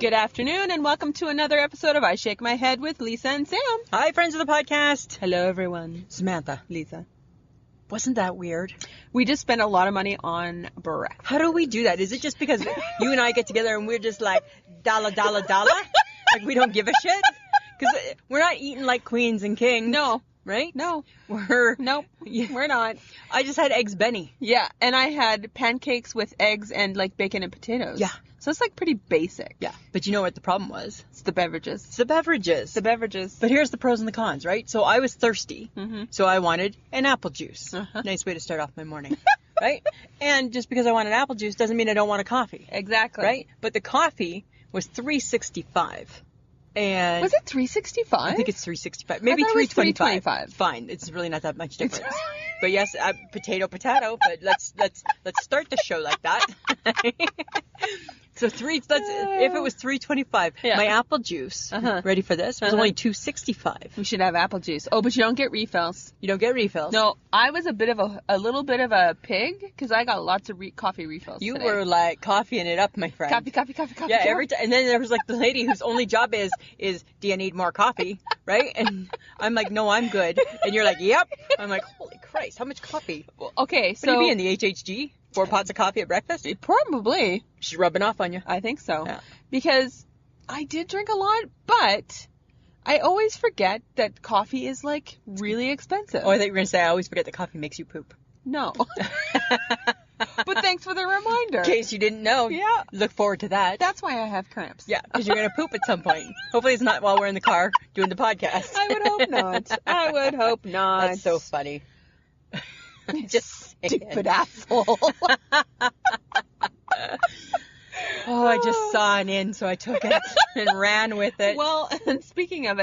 Good afternoon, and welcome to another episode of I Shake My Head with Lisa and Sam. Hi, friends of the podcast. Hello, everyone. Samantha. Lisa. Wasn't that weird? We just spent a lot of money on breakfast. How do we do that? Is it just because you and I get together and we're just like, dollar? Like we don't give a shit? Because we're not eating like queens and kings. No. Right? No. Nope. We're not. I just had eggs Benny. Yeah, and I had pancakes with eggs and like bacon and potatoes. Yeah. So it's like pretty basic. Yeah. But you know what the problem was? It's the beverages. It's the beverages. The beverages. But here's the pros and the cons, right? So I was thirsty. Mm-hmm. So I wanted an apple juice. Uh-huh. Nice way to start off my morning. Right? And just because I wanted apple juice doesn't mean I don't want a coffee. Exactly. Right? But the coffee was $3.65. And was it $3.65? I think it's $3.65. Maybe $3.25. Fine. It's really not that much difference. But yes, potato. But let's start the show like that. So if it was $3.25, my apple juice, ready for this, was only $2.65. We should have apple juice. Oh, but you don't get refills. You don't get refills. No, I was a little bit of a pig because I got lots of coffee refills. You today. were like coffeeing it up, my friend. Coffee. Yeah, every time. And then there was like the lady whose only job is do you need more coffee? Right? And I'm like, no, I'm good. And you're like, yep. I'm like, holy Christ, how much coffee? Well, okay, so. Would you be in the HHG? 4 pots of coffee at breakfast? Probably. She's rubbing off on you. I think so. Yeah. Because I did drink a lot, but I always forget that coffee is like really expensive. Oh, I thought you were going to say I always forget that coffee makes you poop. No. But thanks for the reminder. In case you didn't know. Yeah. Look forward to that. That's why I have cramps. Yeah, because you're going to poop at some point. Hopefully it's not while we're in the car doing the podcast. I would hope not. That's so funny. Just stupid asshole. Oh, I just saw an in, so I took it and ran with it. Well, and speaking of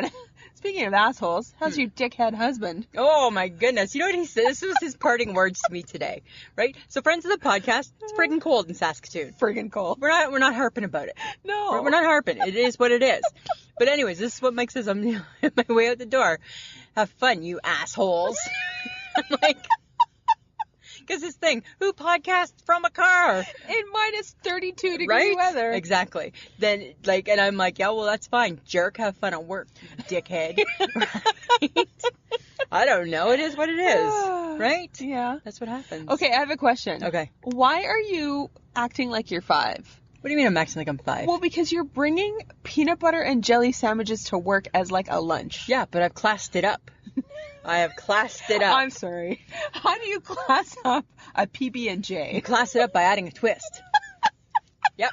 assholes, how's your dickhead husband? Oh my goodness. You know what he said? This was his parting words to me today, right? So friends of the podcast, it's friggin' cold in Saskatoon. Friggin' cold. We're not harping about it. No. We're not harping. It is what it is. But anyways, this is what Mike says. I'm on my way out the door. Have fun, you assholes. I'm like, because this thing, who podcasts from a car? In minus 32 degree weather. Exactly. Then, and I'm like, yeah, well, that's fine. Jerk, have fun at work, dickhead. Right? I don't know. It is what it is. Right? Yeah. That's what happens. Okay, I have a question. Okay. Why are you acting like you're 5? What do you mean I'm acting like I'm 5? Well, because you're bringing peanut butter and jelly sandwiches to work as like a lunch. Yeah, but I've classed it up. I have classed it up. I'm sorry. How do you class up a PB&J? You class it up by adding a twist. Yep.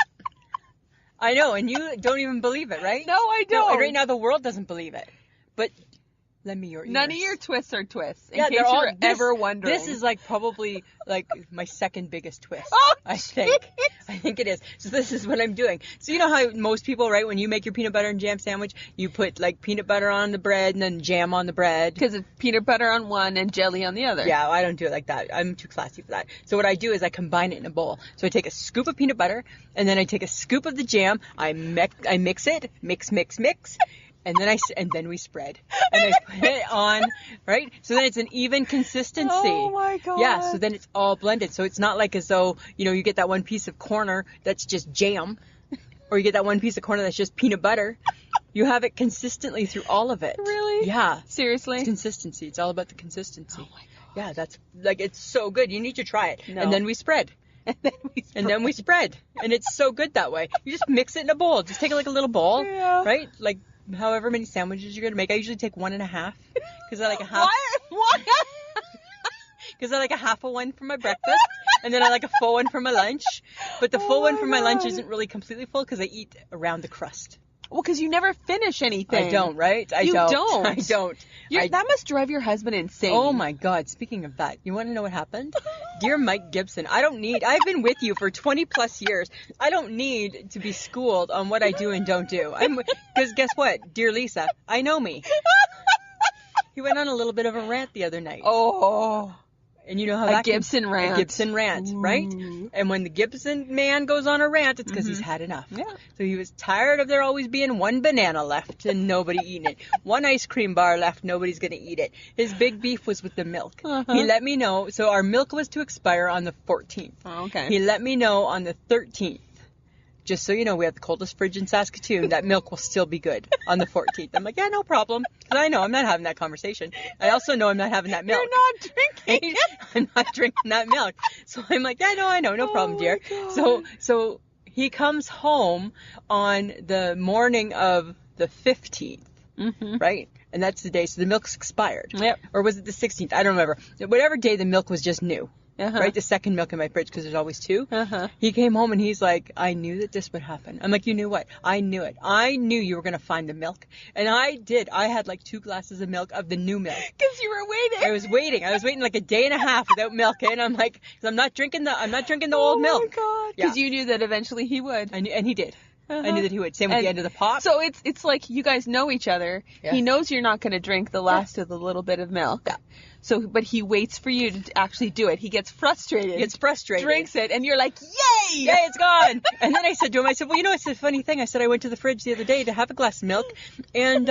I know, and you don't even believe it, right? No, I don't. No, and right now the world doesn't believe it. But lend me your ears. None of your twists are twists, in case they're all, you're ever wondering. This is probably my second biggest twist. Oh, I think. I think it is. So this is what I'm doing. So you know how most people, right, when you make your peanut butter and jam sandwich, you put peanut butter on the bread and then jam on the bread. Because it's peanut butter on one and jelly on the other. Yeah, I don't do it like that. I'm too classy for that. So what I do is I combine it in a bowl. So I take a scoop of peanut butter and then I take a scoop of the jam. I mix it, mix. And then we spread. And I put it on, right? So then it's an even consistency. Oh my God. Yeah, so then it's all blended. So it's not like as though, you get that one piece of corner that's just jam. Or you get that one piece of corner that's just peanut butter. You have it consistently through all of it. Really? Yeah. Seriously? It's consistency. It's all about the consistency. Oh my God. Yeah, that's, it's so good. You need to try it. No. And then we spread. And then we spread. And it's so good that way. You just mix it in a bowl. Just take a little bowl, right? However many sandwiches you're going to make. I usually take 1.5 because I like a half. What? Because I like a half of one for my breakfast and then I like a full one for my lunch. But the full one for my lunch isn't really completely full because I eat around the crust. Well, because you never finish anything. I don't, right? I don't. That must drive your husband insane. Oh my God. Speaking of that, you want to know what happened? Dear Mike Gibson, I've been with you for 20 plus years. I don't need to be schooled on what I do and don't do. Because guess what? Dear Lisa, I know me. He went on a little bit of a rant the other night. Oh. And you know how that Gibson rant. A Gibson rant, right? And when the Gibson man goes on a rant, it's because he's had enough. Yeah. So he was tired of there always being one banana left and nobody eating it. One ice cream bar left, nobody's going to eat it. His big beef was with the milk. He let me know. So our milk was to expire on the 14th. Oh, okay. He let me know on the 13th just so you know, we have the coldest fridge in Saskatoon. That milk will still be good on the 14th. I'm like, yeah, no problem. Because I know I'm not having that conversation. I also know I'm not having that milk. You're not drinking it. I'm not drinking that milk. So I'm like, yeah, no, I know. No problem, dear. So he comes home on the morning of the 15th, right? And that's the day. So the milk's expired. Yep. Or was it the 16th? I don't remember. Whatever day the milk was just new. Right? The second milk in my fridge, because there's always two. He came home and he's like, I knew that this would happen. I'm like, you knew what? I knew it. I knew you were going to find the milk. And I did. I had like 2 glasses of milk of the new milk. Because you were waiting. I was waiting like a day and a half without milk. And I'm like, because I'm not drinking the old milk. Oh my God. Because you knew that eventually he would. I knew, and he did. I knew that he would. Same with the end of the pop. So it's like you guys know each other. Yes. He knows you're not going to drink the last of the little bit of milk. Yeah. So, but he waits for you to actually do it. He gets frustrated. Drinks it, and you're like, yay! Yay, it's gone! And then I said to him, well, you know, it's a funny thing. I said I went to the fridge the other day to have a glass of milk, and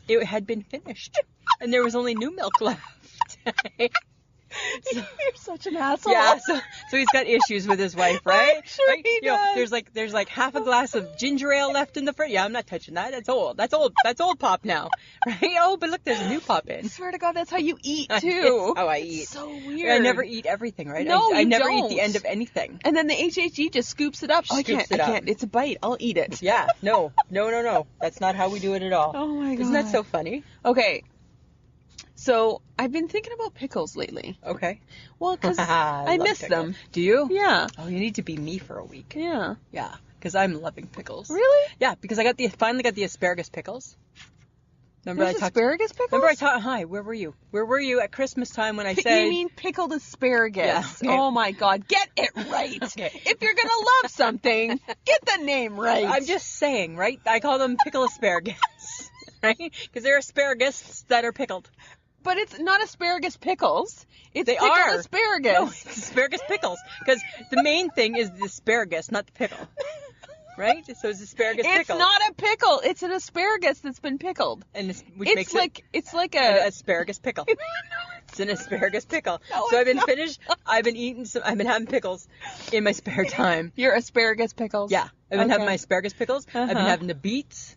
it had been finished. And there was only new milk left. You're such an asshole. Yeah, so he's got issues with his wife, right? I'm sure he does. There's like half a glass of ginger ale left in the fridge. Yeah, I'm not touching that. That's old. That's old pop now, right? Oh, but look, there's a new pop in. I swear to God, that's how you eat too. It's how I eat. So weird. I never eat everything, right? No, I never eat the end of anything. And then the HHG just scoops it up. I can't. It's a bite. I'll eat it. Yeah. No. That's not how we do it at all. Oh my God. Isn't that so funny? Okay. So, I've been thinking about pickles lately. Okay. Well, because I miss them. Do you? Yeah. Oh, you need to be me for a week. Yeah. Yeah, because I'm loving pickles. Really? Yeah, because I finally got the asparagus pickles. Remember asparagus pickles? Remember I taught, hi, where were you? Where were you at Christmas time when I said... You mean pickled asparagus. Yeah. Okay. Oh my God, get it right. Okay. If you're going to love something, get the name right. I'm just saying, right? I call them pickle asparagus, right? Because they're asparagus that are pickled. But it's not asparagus pickles. It's they pickled are. asparagus. No, it's asparagus pickles. Because the main thing is the asparagus, not the pickle. Right? So it's asparagus pickle. It's not a pickle. It's an asparagus that's been pickled. And It's like an asparagus pickle. It's an asparagus pickle. No, so I've been I've been having pickles in my spare time. Your asparagus pickles? Yeah. I've been having my asparagus pickles. I've been having the beets.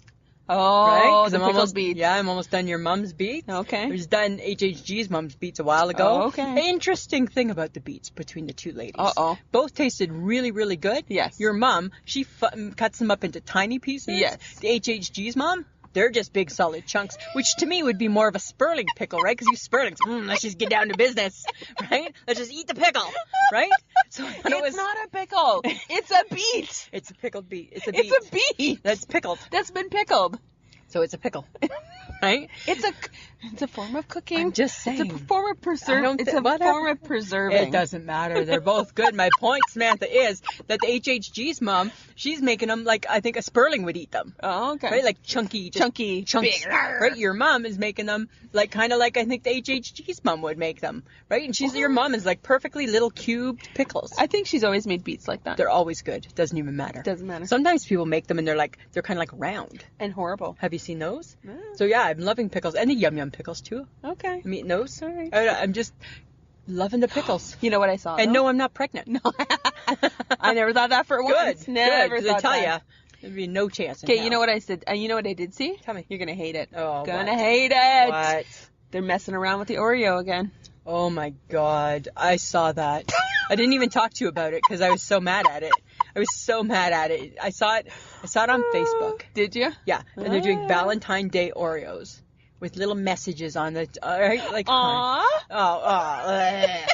Oh, right? the pickled beets. Yeah, I'm almost done your mom's beets. Okay. I was done HHG's mom's beets a while ago. Oh, okay. Interesting thing about the beets between the two ladies. Uh-oh. Both tasted really, really good. Yes. Your mom, she cuts them up into tiny pieces. Yes. The HHG's mom, they're just big solid chunks, which to me would be more of a Sperling pickle, right? Because you Sperlings, let's just get down to business, right? Let's just eat the pickle, right? So it's not a pickle. It's a beet. It's a pickled beet. It's a beet. It's a beet. That's pickled. That's been pickled. So it's a pickle, right? It's a form of cooking. I'm just saying. It's a form of preserving. It's a form of preserving. It doesn't matter. They're both good. My point, Samantha, is that the HHG's mom, she's making them like I think a Sperling would eat them. Oh, okay. Right, like chunky chunks. Big. Right, your mom is making them like kind of like I think the HHG's mom would make them. Right, and your mom is like perfectly little cubed pickles. I think she's always made beets like that. They're always good. Doesn't even matter. Doesn't matter. Sometimes people make them and they're kind of like round and horrible. Have you seen those? No. So yeah, I'm loving pickles and the yum pickles too. Okay. I'm eating those. All right. I'm just loving the pickles. You know what I saw? And no, I'm not pregnant. No. I never thought that for once. Never thought that. I tell you, there'd be no chance. Okay, you know what I said? You know what I did see? Tell me. You're gonna hate it. Oh, hate it. What? They're messing around with the Oreo again. Oh my God, I saw that. I didn't even talk to you about it because I was so mad at it. I saw it on Facebook. Did you? Yeah, and they're doing Valentine's Day Oreos with little messages on the right, like aww. Right?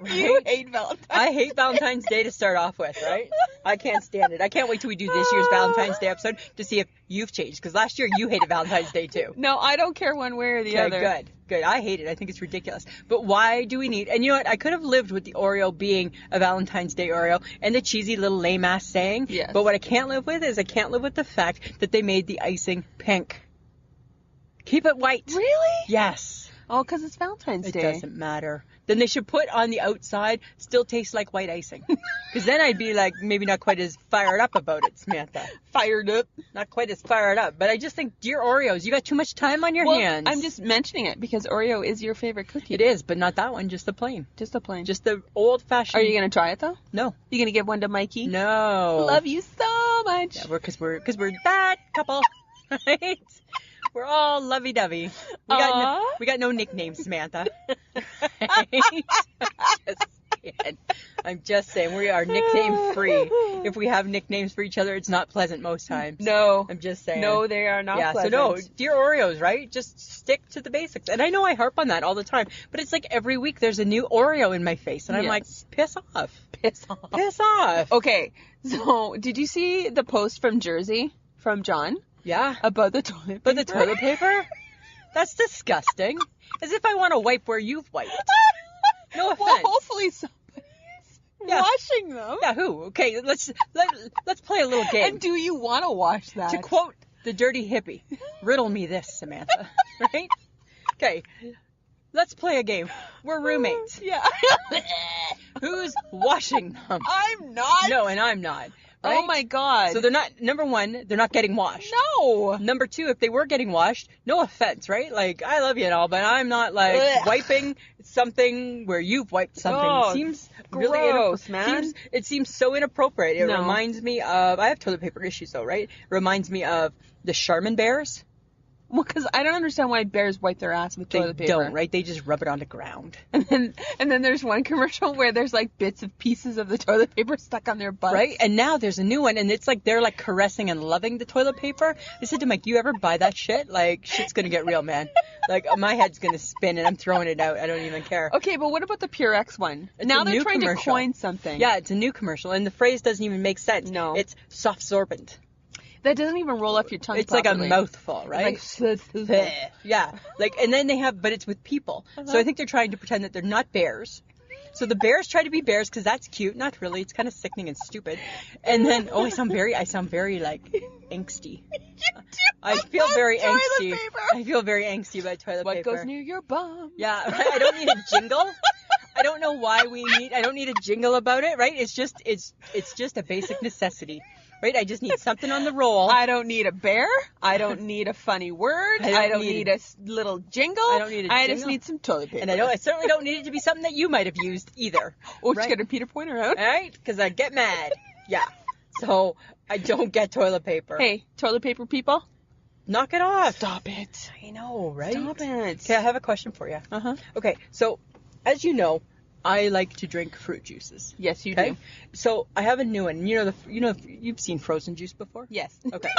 You hate Valentine's. I hate Valentine's Day to start off with, right? I can't stand it. I can't wait till we do this year's Valentine's Day episode to see if you've changed. Because last year you hated Valentine's Day too. No, I don't care one way or the other. Good. I hate it. I think it's ridiculous. But why do we need... And you know what? I could have lived with the Oreo being a Valentine's Day Oreo and the cheesy little lame-ass saying. Yes. But what I can't live with is I can't live with the fact that they made the icing pink. Keep it white. Really? Yes. Oh, because it's Valentine's Day. It doesn't matter. Then they should put on the outside, still tastes like white icing. Because then I'd be like, maybe not quite as fired up about it, Samantha. Fired up. Not quite as fired up. But I just think, dear Oreos, you got too much time on your hands. I'm just mentioning it because Oreo is your favorite cookie. It is, but not that one, just the plain. Just the plain. Just the old-fashioned. Are you going to try it, though? No. You going to give one to Mikey? No. Love you so much. Yeah, because we're that couple, right? We're all lovey-dovey. We got no nicknames, Samantha. I'm just saying, we are nickname free. If we have nicknames for each other, it's not pleasant most times. No. I'm just saying. No, they are not pleasant. So no, dear Oreos, right? Just stick to the basics. And I know I harp on that all the time, but it's like every week there's a new Oreo in my face, and I'm like, piss off. Piss off. Piss off. Okay, so did you see the post from Jersey, from John? Yeah. About the toilet paper? But the toilet paper? That's disgusting. As if I want to wipe where you've wiped. No offense. Well, hopefully somebody's washing them. Yeah, who? Okay, let's play a little game. And do you want to wash that? To quote the dirty hippie, riddle me this, Samantha. Right? Okay, let's play a game. We're roommates. Yeah. Who's washing them? I'm not. No, and I'm not. Right? Oh my God. So they're not, number one, they're not getting washed. No. Number two, if they were getting washed, no offense, right? Like, I love you and all, but I'm not like wiping something where you've wiped something. Oh, Seems gross, really man. It seems so inappropriate. It No. reminds me of, I have toilet paper issues though, right? It reminds me of the Charmin bears. Well, because I don't understand why bears wipe their ass with toilet They paper. don't, right? They just rub it on the ground. And then there's one commercial where there's like bits of pieces of the toilet paper stuck on their butts. Right? And now there's a new one, and it's like they're like caressing and loving the toilet paper. I said to Mike, you ever buy that shit? Like, shit's gonna get real, man. Like, my head's gonna spin, and I'm throwing it out. I don't even care. Okay, but what about the Purex one? It's now a they're new trying commercial. to coin something. Yeah, it's a new commercial, and the phrase doesn't even make sense. No. It's soft-sorbent. That doesn't even roll off your tongue It's properly. like a mouthful, right? It's like, Yeah. Like, and then they have, but it's with people. So I think they're trying to pretend that they're not bears. So the bears try to be bears because that's cute. Not really. It's kind of sickening and stupid. And then, I sound very like angsty. I feel very angsty. paper. I feel very angsty about toilet what paper. goes near your bum? Yeah, I don't need a jingle. I don't know why I don't need a jingle about it, right? It's just a basic necessity. Right? I just need something on the roll. I don't need a bear. I don't need a funny word. I don't need a little jingle. I don't need a I jingle. just need some toilet paper. And I certainly don't need it to be something that you might have used either. Oh, right? just get a Peter Pointer out. All right? Because I get mad. Yeah. So I don't get toilet paper. Hey, toilet paper people. Knock it off. Stop it. I know, right? Stop it. Okay, I have a question for you. Uh-huh. Okay, so as you know, I like to drink fruit juices. Yes, you Okay? do. So I have a new one. You've seen frozen juice before? Yes. Okay.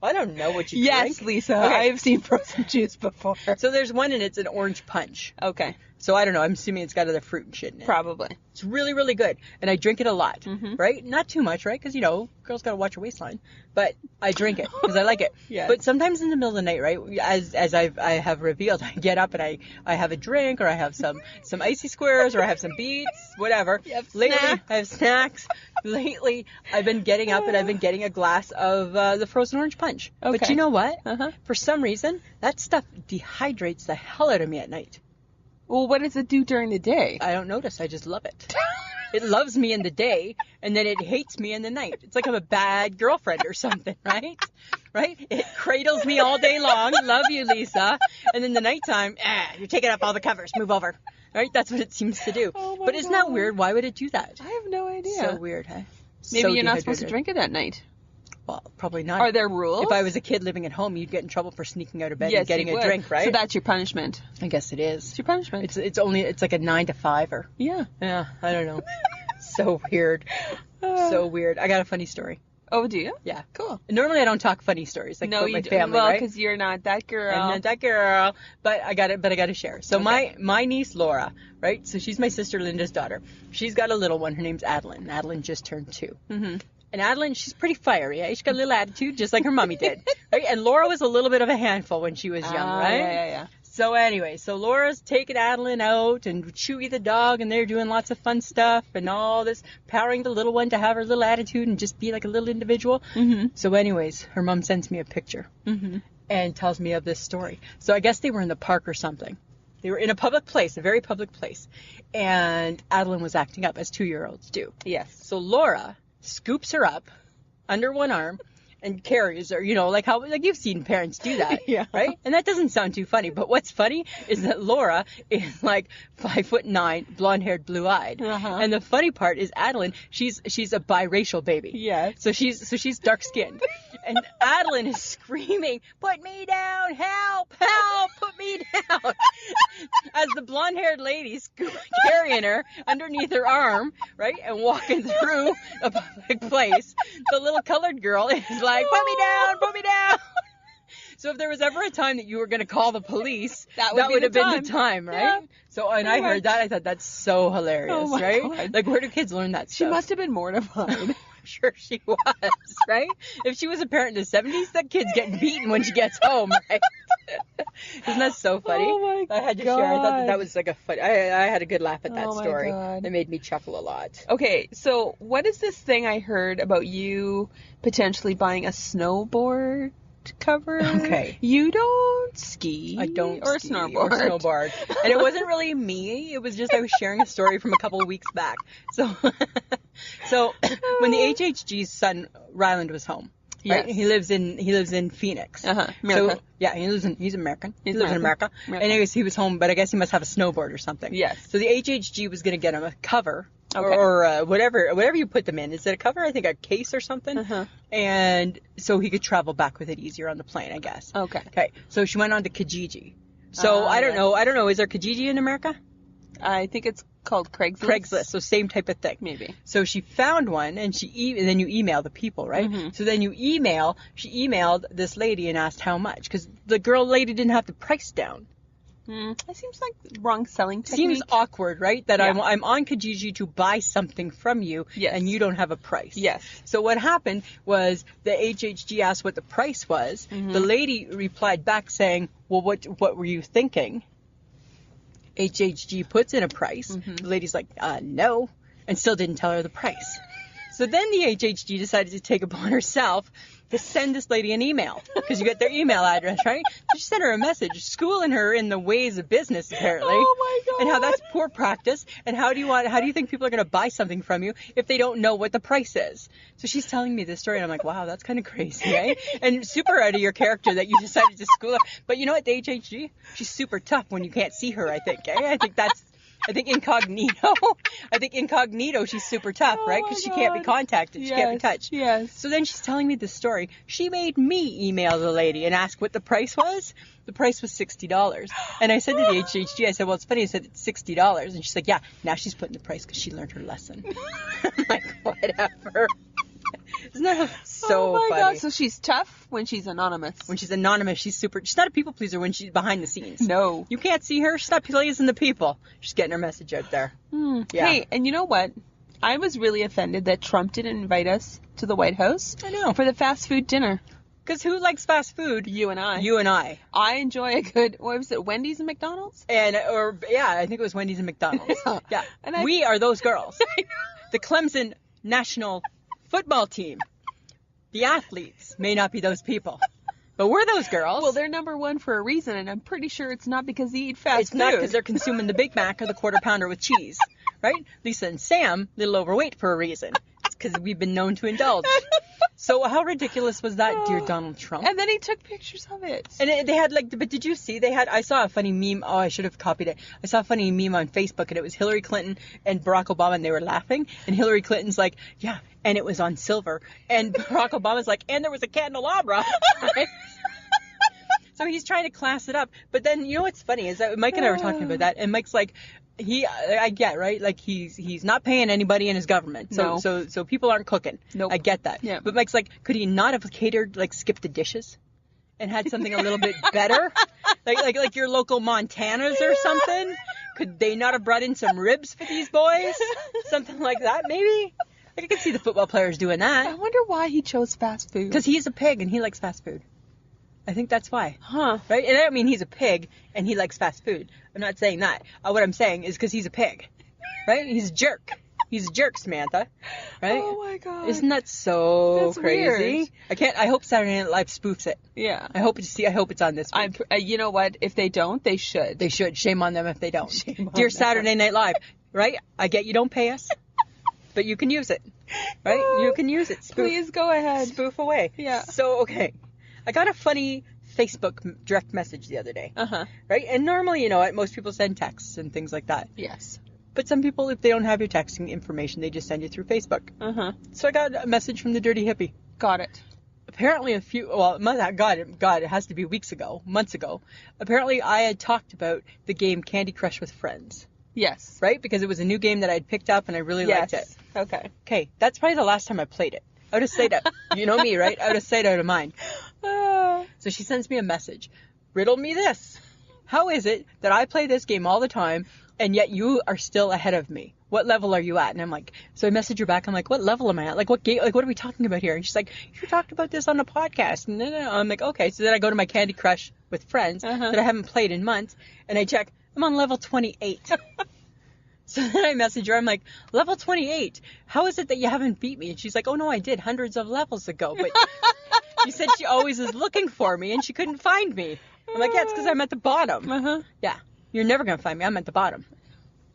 Well, I don't know what you Yes, drink. Lisa. Okay. I have seen frozen juice before. So there's one and it's an orange punch. Okay. So I don't know. I'm assuming it's got other fruit and shit in it. Probably. It's really, really good. And I drink it a lot, Mhm. right? Not too much, right? Because, girls got to watch her waistline. But I drink it because I like it. Yes. But sometimes in the middle of the night, right, as I have revealed, I get up and I have a drink or I have some icy squares or I have some beets, whatever. You have Lately, snacks. I have snacks. Lately, I've been getting up and I've been getting a glass of the frozen orange punch. But Okay. you know what? Uh-huh. For some reason, that stuff dehydrates the hell out of me at night. Well, what does it do during the day? I don't notice. I just love it. It loves me in the day, and then it hates me in the night. It's like I'm a bad girlfriend or something, right? Right? It cradles me all day long. Love you, Lisa. And then the nighttime, you're taking up all the covers. Move over. Right? That's what it seems to do. Oh my But isn't that God. weird? Why would it do that? I have no idea. So weird, huh? Maybe So you're not supposed to dehydrated. drink it at night. Well, probably not. Are there rules? If I was a kid living at home, you'd get in trouble for sneaking out of bed yes, and getting you a would. drink, right? So that's your punishment. I guess it is. It's your punishment. It's like a 9 to 5-er. Yeah. Yeah, I don't know. So weird. So weird. I got a funny story. Oh, do you? Yeah. Cool. Normally I don't talk funny stories like No, about you my do. family, Well, right? because you're not that girl. I'm not that girl, but I got to share. So Okay. my niece Laura, right? So she's my sister Linda's daughter. She's got a little one. Her name's Adeline. Adeline just turned 2. Mm-hmm. And Adeline, she's pretty fiery. She's got a little attitude, just like her mommy did, right? And Laura was a little bit of a handful when she was young, right? Yeah. So anyway, so Laura's taking Adeline out and Chewy the dog, and they're doing lots of fun stuff and all this, powering the little one to have her little attitude and just be like a little individual. Mm-hmm. So anyways, her mom sends me a picture. Mm-hmm. and tells me of this story. So I guess they were in the park or something. They were in a public place, a very public place. And Adeline was acting up, as 2-year-olds do. Yes. So Laura scoops her up under one arm and carries her, like how, like you've seen parents do that, Yeah. right? And that doesn't sound too funny, but what's funny is that Laura is like 5'9", blonde-haired, blue-eyed. And the funny part is Adeline, she's a biracial baby. Yes. So she's dark-skinned. And Adeline is screaming, "Put me down, help, help, put me down." As the blonde-haired lady's carrying her underneath her arm, right, and walking through a public place, the little colored girl is like, "Put me down, put me down." So if there was ever a time that you were going to call the police, that would have been the time, right? Yeah. So, and I heard that, I thought that's so hilarious, right? God. Like, where do kids learn that stuff? She must have been mortified. Sure she was, right? If she was a parent in the 70s, that kid's getting beaten when she gets home, right? Isn't that so funny? Oh my God. I had to share. I thought that was like a funny. I had a good laugh at that story. God. It made me chuckle a lot. Okay, so what is this thing I heard about you potentially buying a snowboard cover? Okay. You don't ski. I don't or ski snowboard. or snowboard. And it wasn't really me. It was just I was sharing a story from a couple of weeks back. So when the HHG's son Ryland was home, right? Yes. He lives in Phoenix. America. So yeah, he's American. He lives in America. Anyways, he was home, but I guess he must have a snowboard or something. Yes. So the HHG was going to get him a cover. Okay. Or whatever you put them in. Is it a cover? I think a case or something. And so he could travel back with it easier on the plane, I guess. Okay. So she went on to Kijiji. So I don't know. Is there Kijiji in America? I think it's called Craigslist. Craigslist. So same type of thing. Maybe. So she found one, and and then you email the people, right? So then she emailed this lady and asked how much, because the lady didn't have the price down. That seems like wrong selling technique. Seems awkward, right? That I'm on Kijiji to buy something from you, and you don't have a price. Yes. So what happened was the HHG asked what the price was. The lady replied back saying, "Well, what were you thinking?" HHG puts in a price. The lady's like, "No," and still didn't tell her the price. So then the HHG decided to take upon herself to send this lady an email, because you get their email address, right? So she sent her a message, schooling her in the ways of business, apparently. Oh my God. And how that's poor practice, and how do you think people are going to buy something from you if they don't know what the price is? So she's telling me this story, and I'm like, wow, that's kind of crazy, right? And super out of your character that you decided to school her. But you know what, the HHG, she's super tough when you can't see her, I think, eh? I think incognito, she's super tough, right? Because she can't be contacted. She can't be touched. Yes. So then she's telling me this story. She made me email the lady and ask what the price was. The price was $60. And I said to the HHG, I said, well, it's funny. I said, it's $60. And she's like, yeah, now she's putting the price because she learned her lesson. I'm like, whatever. Isn't that so funny? Oh my God, so she's tough when she's anonymous. When she's anonymous, she's not a people pleaser when she's behind the scenes. No. You can't see her. She's not pleasing the people. She's getting her message out there. Yeah. Hey, and you know what? I was really offended that Trump didn't invite us to the White House. I know. For the fast food dinner. Because who likes fast food? You and I. You and I. I enjoy a good, what was it, Wendy's and McDonald's? I think it was Wendy's and McDonald's. Yeah. And we are those girls. The Clemson national football team. The athletes may not be those people, but we're those girls. Well, they're number one for a reason, and I'm pretty sure it's not because they eat fast food. It's not because they're consuming the Big Mac or the Quarter Pounder with cheese, right? Lisa and Sam, little overweight for a reason. It's because we've been known to indulge. So how ridiculous was that, dear Donald Trump? And then he took pictures of it. And they had but did you see, I saw a funny meme, I should have copied it. I saw a funny meme on Facebook, and it was Hillary Clinton and Barack Obama, and they were laughing, and Hillary Clinton's like, yeah, and it was on silver, and Barack Obama's like, and there was a candelabra. Right? So he's trying to class it up, but then, you know what's funny, is that Mike and I were talking about that, and Mike's like, I get, right? Like, he's not paying anybody in his government. So people aren't cooking. Nope. I get that. Yeah. But Mike's like, could he not have catered, like, skipped the dishes and had something a little bit better? like your local Montanas or something? Could they not have brought in some ribs for these boys? Something like that, maybe? Like, I could see the football players doing that. I wonder why he chose fast food. Because he's a pig and he likes fast food. I think that's why. Huh. Right? And I don't mean he's a pig and he likes fast food. I'm not saying that. What I'm saying is because he's a pig. Right? He's a jerk. He's a jerk, Samantha. Right? Oh my god. Isn't that so That's crazy? weird. I hope Saturday Night Live spoofs it. Yeah. I hope it's on this week. You know what? If they don't, they should. They should. Shame on them if they don't. Shame on Dear them. Saturday Night Live, right? I get you don't pay us, but you can use it, right? You can use it. Please go ahead. Spoof away. Yeah. So, okay. I got a funny Facebook direct message the other day, Uh-huh. right? And normally, you know what, most people send texts and things like that. Yes. But some people, if they don't have your texting information, they just send you through Facebook. Uh-huh. So I got a message from the Dirty Hippie. Got it. Apparently it has to be months ago. Apparently I had talked about the game Candy Crush with Friends, Yes. right? Because it was a new game that I'd picked up and I really liked it. Okay. Okay, that's probably the last time I played it. Out of sight, you know me, right? Out of sight, out of mind. So she sends me a message. Riddle me this. How is it that I play this game all the time and yet you are still ahead of me? What level are you at? And I'm like, so I message her back. I'm like, what level am I at? Like, what game? Like, what are we talking about here? And she's like, you talked about this on the podcast. And then I'm like, okay. So then I go to my Candy Crush with Friends that I haven't played in months, and I check. I'm on level 28. So then I message her. I'm like, level 28. How is it that you haven't beat me? And she's like, oh no, I did hundreds of levels ago. But she said she always is looking for me and she couldn't find me. I'm like, yeah, it's because I'm at the bottom. Uh-huh. Yeah, you're never gonna find me. I'm at the bottom.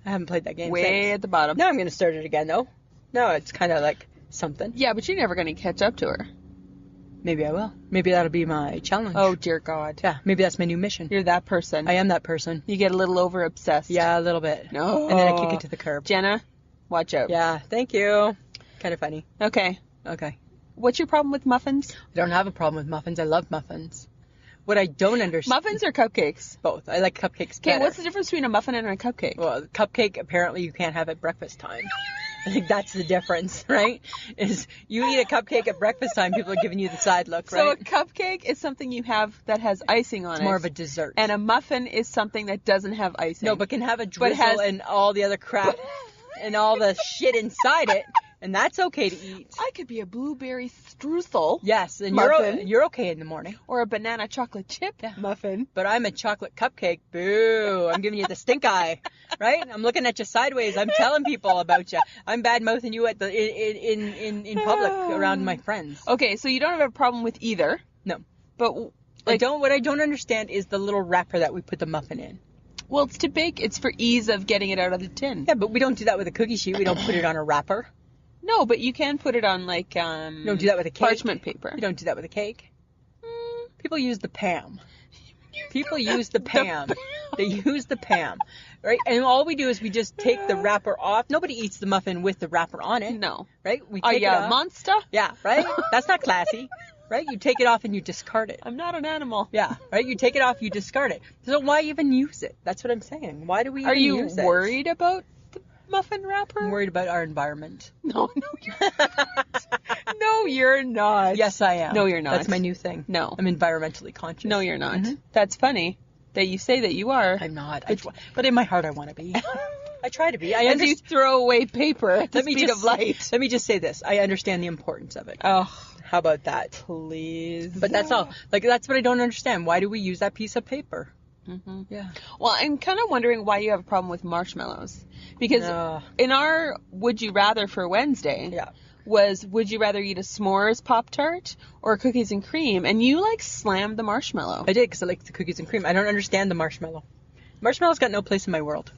I haven't played that game Way since. at the bottom. Now I'm going to start it again, though. No, it's kind of like something. Yeah, but you're never going to catch up to her. Maybe I will. Maybe that'll be my challenge. Oh, dear God. Yeah, maybe that's my new mission. You're that person. I am that person. You get a little over-obsessed. Yeah, a little bit. No. And then I kick it to the curb. Jenna, watch out. Yeah, thank you. Kind of funny. Okay. Okay. What's your problem with muffins? I don't have a problem with muffins. I love muffins. What I don't understand... Muffins or cupcakes? Both. I like cupcakes Okay, better. what's the difference between a muffin and a cupcake? Well, cupcake, apparently you can't have at breakfast time. I think that's the difference, right? Is you eat a cupcake at breakfast time, people are giving you the side look, right? So a cupcake is something you have that has icing on it. It's more of a dessert. And a muffin is something that doesn't have icing. No, but can have a drizzle and all the other crap and all the shit inside it, and that's okay to eat. I could be a blueberry streusel. Yes, and muffin. you're okay in the morning. Or a banana chocolate chip muffin. But I'm a chocolate cupcake. Boo! I'm giving you the stink eye, right? I'm looking at you sideways. I'm telling people about you. I'm bad mouthing you at the in public around my friends. Okay, so you don't have a problem with either. No, but what I don't understand is the little wrapper that we put the muffin in. Well, it's to bake. It's for ease of getting it out of the tin. Yeah, but we don't do that with a cookie sheet. We don't put it on a wrapper. No, but you can put it on like You don't do that with a cake. Parchment paper. You don't do that with a cake. People use the Pam. People use the Pam. They use the Pam, right? And all we do is we just take the wrapper off. Nobody eats the muffin with the wrapper on it. No. Right? We take it off. Monster? Yeah, right? That's not classy. Right? You take it off and you discard it. I'm not an animal. Yeah, right? You take it off, you discard it. So why even use it? That's what I'm saying. Why do we even use it? Are you worried about the muffin wrapper? I'm worried about our environment. No, you're not. No, you're not. Yes, I am. No, you're not. That's my new thing. No. I'm environmentally conscious. No, you're not. Mm-hmm. That's funny that you say that you are. I'm not. But in my heart, I want to be. I try to be. As you throw away paper at the speed of light. Let me just say this. I understand the importance of it. Oh. How about that? Please. But that's all. Like, that's what I don't understand. Why do we use that piece of paper? Mm-hmm. Yeah. Well, I'm kind of wondering why you have a problem with marshmallows. Because in our Would You Rather for Wednesday was, would you rather eat a s'mores Pop-Tart or cookies and cream? And you, like, slammed the marshmallow. I did, because I like the cookies and cream. I don't understand the marshmallow. Marshmallow's got no place in my world.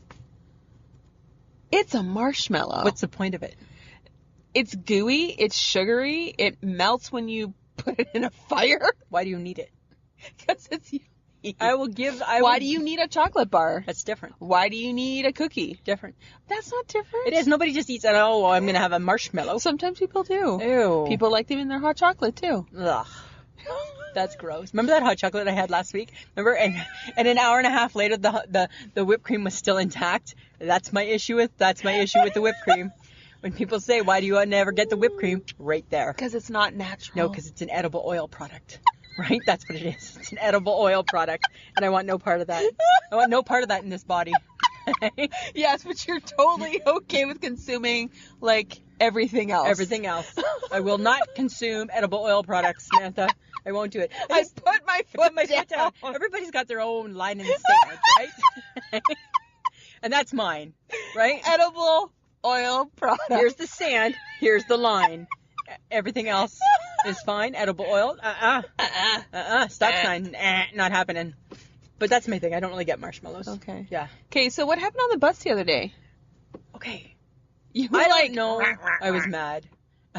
It's a marshmallow. What's the point of it? It's gooey, it's sugary, it melts when you put it in a fire. Why do you need it? Because it's yummy. Why do you need a chocolate bar? That's different. Why do you need a cookie? Different. That's not different. It is. Nobody just eats, I'm going to have a marshmallow. Sometimes people do. Ew. People like them in their hot chocolate, too. Ugh. That's gross. Remember that hot chocolate I had last week? Remember? And an hour and a half later, the whipped cream was still intact. That's my issue with the whipped cream. When people say, why do you never get the whipped cream? Right there. Because it's not natural. No, because it's an edible oil product. Right? That's what it is. It's an edible oil product. And I want no part of that. I want no part of that in this body. Yes, but you're totally okay with consuming, like, everything else. Everything else. I will not consume edible oil products, Samantha. I won't do it. I put my foot down. Everybody's got their own line in the sand, right? And that's mine, right? Edible oil product. Here's the sand. Here's the line. Everything else is fine. Edible oil. Stop sign. Not happening. But that's my thing. I don't really get marshmallows. Okay. Yeah. Okay, so what happened on the bus the other day? Okay. You were I like, don't know. I was mad.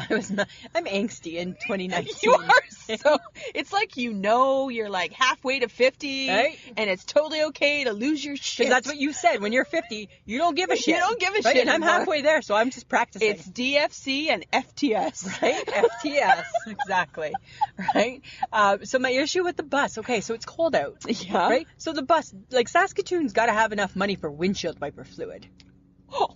I'm angsty in 2019. You are so. It's like you're like halfway to 50, right? And it's totally okay to lose your shit. Because that's what you said. When you're 50, you don't give a shit. You don't give a right? shit. And I'm halfway there, so I'm just practicing. It's DFC and FTS. Right? FTS. Exactly. Right? So my issue with the bus. Okay, so it's cold out. Yeah. Right? So the bus, like Saskatoon's got to have enough money for windshield wiper fluid.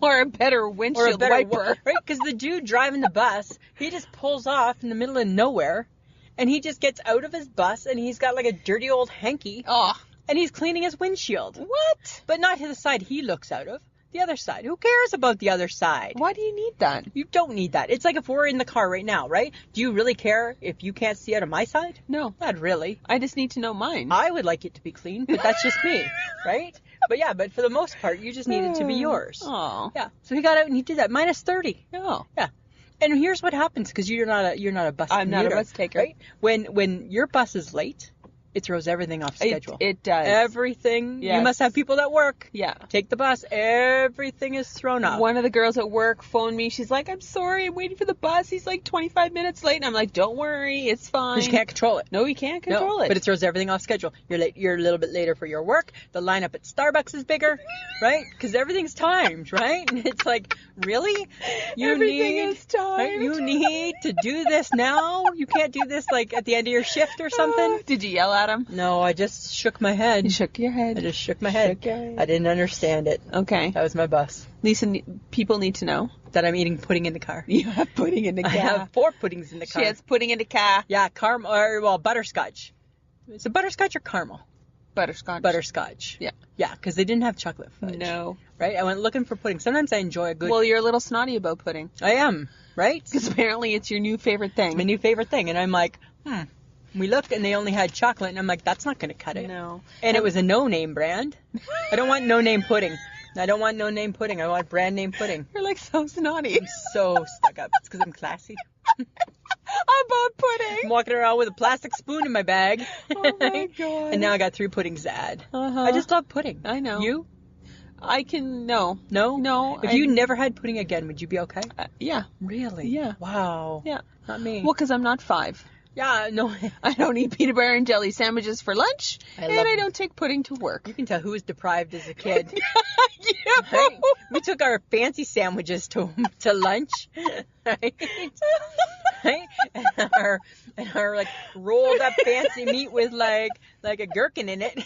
Or a better windshield wiper. Right? Because the dude driving the bus, he just pulls off in the middle of nowhere, and he just gets out of his bus, and he's got like a dirty old hanky, and he's cleaning his windshield. What? But not the side he looks out of. The other side. Who cares about the other side? Why do you need that? You don't need that. It's like if we're in the car right now, right? Do you really care if you can't see out of my side? No. Not really. I just need to know mine. I would like it to be clean, but that's just me, right? But for the most part, you just need it to be yours. Oh. Yeah. So he got out and he did that. Minus 30. Oh. Yeah. And here's what happens, because you're not a bus I'm commuter, not a bus taker. right? When your bus is late, it throws everything off schedule. It does. Everything. Yes. You must have people that work. Yeah. Take the bus. Everything is thrown off. One of the girls at work phoned me. She's like, I'm sorry, I'm waiting for the bus. He's like 25 minutes late. And I'm like, don't worry, it's fine. Because you can't control it. No, you can't control it. But it throws everything off schedule. You're late. You're a little bit later for your work. The lineup at Starbucks is bigger, right? Because everything's timed, right? And it's like, really? Everything is timed. Right? You need to do this now? You can't do this like at the end of your shift or something? Did you yell at him? No, I just shook my head. You shook your head. I just shook my head. I didn't understand it. Okay. That was my bus. Lisa, people need to know that I'm eating pudding in the car. You have pudding in the car. I have 4 puddings in the car. She has pudding in the car. Yeah, butterscotch. Is it butterscotch or caramel? Butterscotch. Butterscotch. Yeah. Yeah, because they didn't have chocolate fudge. No. Right? I went looking for pudding. Sometimes I enjoy a good... Well, you're a little snotty about pudding. I am, right? Because apparently it's your new favorite thing. My new favorite thing. And I'm like, We looked and they only had chocolate, and I'm like, that's not going to cut it. No. And it was a no-name brand. I don't want no-name pudding. I don't want no-name pudding. I want brand name pudding. You're like so snotty. I'm so stuck up. It's because I'm classy. About pudding. I'm walking around with a plastic spoon in my bag. Oh my god. And now I got 3 puddings to add. Uh-huh. I just love pudding. I know. You? No. No? No. If you never had pudding again, would you be okay? Yeah. Really? Yeah. Wow. Yeah. Not me. Well, because I'm not 5. Yeah, no. I don't eat peanut butter and jelly sandwiches for lunch, and I don't take pudding to work. You can tell who was deprived as a kid. You. Right? We took our fancy sandwiches to lunch, right? Right? And our like rolled up fancy meat with like a gherkin in it.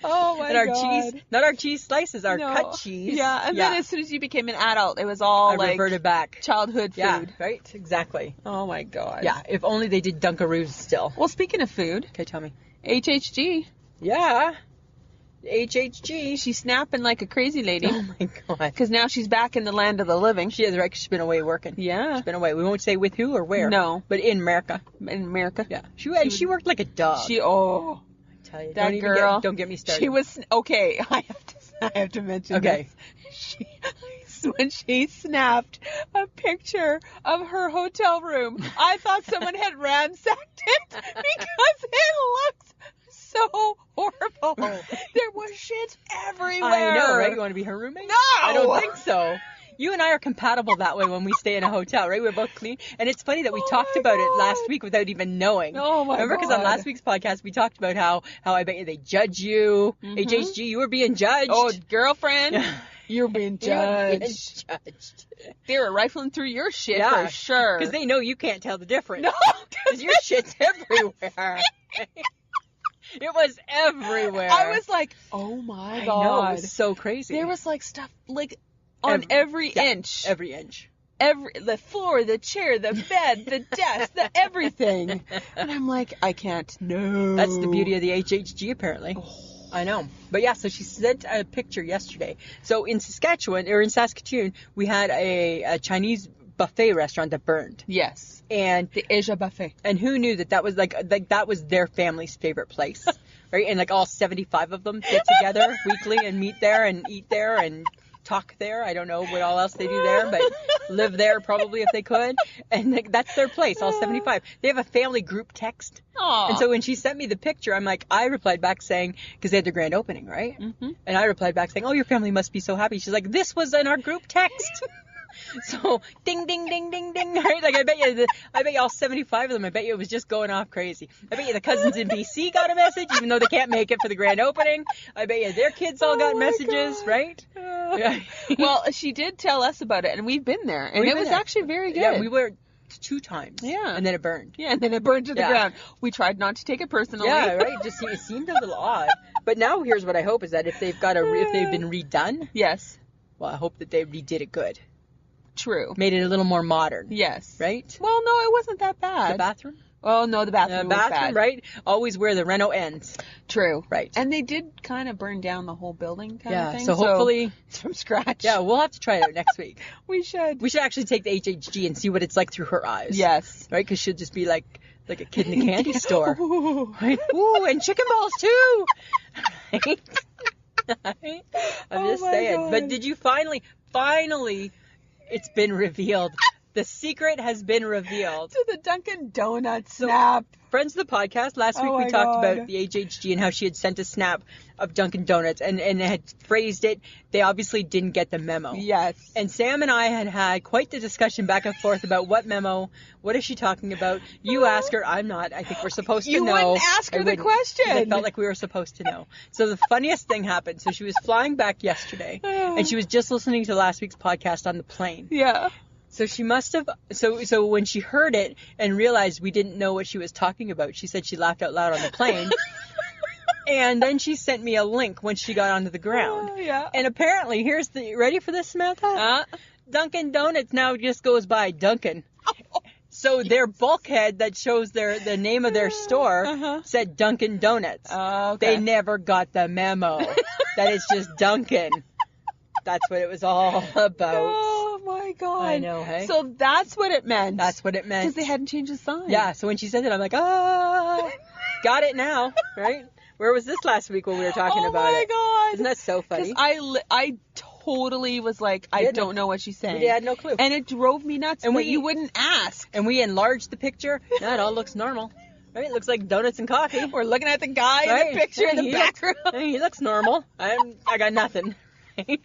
Oh my and our god. cheese, not our cheese slices, our cut cheese. Yeah, and then as soon as you became an adult, it was all like reverted back. Childhood food. Yeah, right? Exactly. Oh my god. Yeah, if only they did Dunkaroos still. Well, speaking of food. Okay, tell me. HHG. Yeah. HHG. She's snapping like a crazy lady. Oh my god. Because now she's back in the land of the living. She is, right? She's been away working. Yeah. She's been away. We won't say with who or where. No. But in America. In America. Yeah. She worked like a dog. Tell you, that girl. Don't get me started. She was okay. I have to mention. Okay. When she snapped a picture of her hotel room, I thought someone had ransacked it because it looks so horrible. There was shit everywhere. I know, right? You want to be her roommate? No, I don't think so. You and I are compatible that way when we stay in a hotel, right? We're both clean. And it's funny that we talked about it last week without even knowing. Oh, my Remember, because on last week's podcast, we talked about how I bet you they judge you. Mm-hmm. HHG, you were being judged. Oh, girlfriend, you're being judged. They were rifling through your shit for sure. Because they know you can't tell the difference. No, because your shit's everywhere. It was everywhere. I was like, oh, my God. I know, it was so crazy. There was like stuff like... on every inch. Every inch. The floor, the chair, the bed, the desk, the everything. And I'm like, I can't. No. That's the beauty of the HHG, apparently. Oh. I know. But yeah, so she sent a picture yesterday. So in Saskatoon, we had a Chinese buffet restaurant that burned. Yes. And the Asia buffet. And who knew that was like that was their family's favorite place. Right? And like all 75 of them get together weekly and meet there and eat there and talk there. I don't know what all else they do there, but live there probably if they could. And that's their place, all 75. They have a family group text. Aww. And so when she sent me the picture, I replied back saying, because they had their grand opening, right? Mm-hmm. And I replied back saying, oh, your family must be so happy. She's like, this was in our group text. So ding, ding, ding, ding, ding, right? Like I bet you all 75 of them, I bet you it was just going off crazy. I bet you the cousins in BC got a message, even though they can't make it for the grand opening. I bet you their kids all got messages, God. Right? Yeah. Well, she did tell us about it, and we've been there, and it was actually very good. Yeah, we were 2 times. Yeah. And then it burned. Yeah, and then it burned to the ground. We tried not to take it personally. Yeah, right? It seemed a little odd. But now here's what I hope is that if they've been redone. Yes. Well, I hope that they redid it good. True. Made it a little more modern. Yes. Right? Well, no, it wasn't that bad. The bathroom? Oh, no, the bathroom was bad. Right? Always where the reno ends. True. Right. And they did kind of burn down the whole building kind of thing. So hopefully it's from scratch. Yeah, we'll have to try it out next week. We should. We should actually take the HHG and see what it's like through her eyes. Yes. Right? Because she'll just be like a kid in the candy store. Right? Ooh, and chicken balls too. Right? I'm just saying. God. But did you finally, it's been revealed. The secret has been revealed. To the Dunkin' Donuts snap. Friends of the podcast, last week we talked about the HHG and how she had sent a snap of Dunkin' Donuts and had phrased it. They obviously didn't get the memo. Yes. And Sam and I had quite the discussion back and forth about what memo, what is she talking about? You ask her, I'm not. I think we're supposed to know. You wouldn't ask her the question. I felt like we were supposed to know. So the funniest thing happened. So she was flying back yesterday and she was just listening to last week's podcast on the plane. Yeah. So she must have, so when she heard it and realized we didn't know what she was talking about, she said she laughed out loud on the plane. And then she sent me a link when she got onto the ground. Yeah. And apparently, ready for this, Samantha? Dunkin' Donuts now just goes by Dunkin'. So their bulkhead that shows the name of their store said Dunkin' Donuts. Okay. They never got the memo that it's just Dunkin'. That's what it was all about. Oh my God. I know, hey? So that's what it meant. That's what it meant. Because they hadn't changed the sign. Yeah, so when she said it, I'm like, got it now, right? Where was this last week when we were talking about it? Oh my God. Isn't that so funny? Because I totally was like, I don't know what she's saying. We had no clue. And it drove me nuts and you wouldn't ask. And we enlarged the picture. Now it all looks normal. Right? It looks like donuts and coffee. We're looking at the guy in the picture in the background. He looks normal. I got nothing. Right?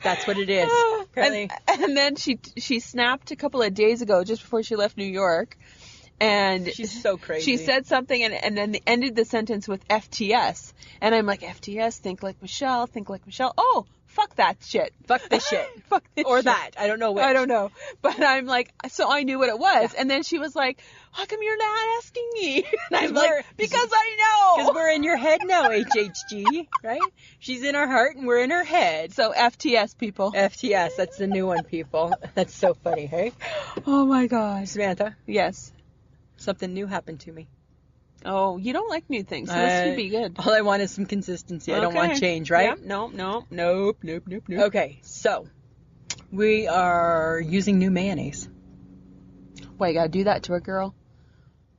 That's what it is. And then she snapped a couple of days ago, just before she left New York, and she's so crazy. She said something and then ended the sentence with FTS, and I'm like, FTS, think like Michelle. Oh, fuck that shit. Fuck this shit. Fuck this or shit. That. I don't know which. I don't know. But I'm like, so I knew what it was. Yeah. And then she was like, how come you're not asking me? And I'm like, because I know. Because we're in your head now, HHG, right? She's in our heart and we're in her head. So FTS, people. FTS, that's the new one, people. That's so funny, hey? Oh my God. Samantha? Yes. Something new happened to me. Oh, you don't like new things, so this should be good. All I want is some consistency. I don't want change, right? Yep. Nope. Okay, so we are using new mayonnaise. Why, you gotta do that to a girl?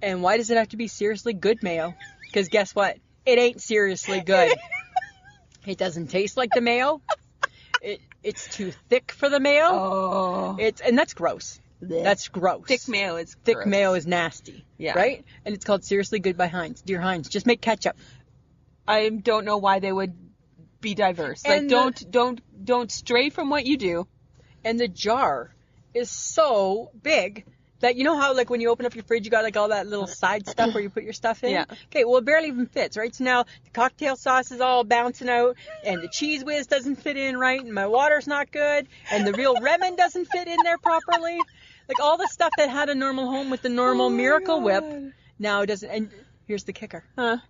And why does it have to be seriously good mayo? Because guess what? It ain't seriously good. It doesn't taste like the mayo. It's too thick for the mayo. Oh. And that's gross. Blech. That's gross. Thick mayo is gross. Thick mayo is nasty. Yeah. Right? And it's called Seriously Good by Heinz. Dear Heinz, just make ketchup. I don't know why they would be diverse. And like, don't stray from what you do. And the jar is so big that, you know how, like, when you open up your fridge, you got, like, all that little side stuff where you put your stuff in? Yeah. Okay, well, it barely even fits, right? So now the cocktail sauce is all bouncing out, and the Cheese Whiz doesn't fit in right, and my water's not good, and the real Remen doesn't fit in there properly. Like, all the stuff that had a normal home with the normal Miracle Whip now doesn't. And here's the kicker.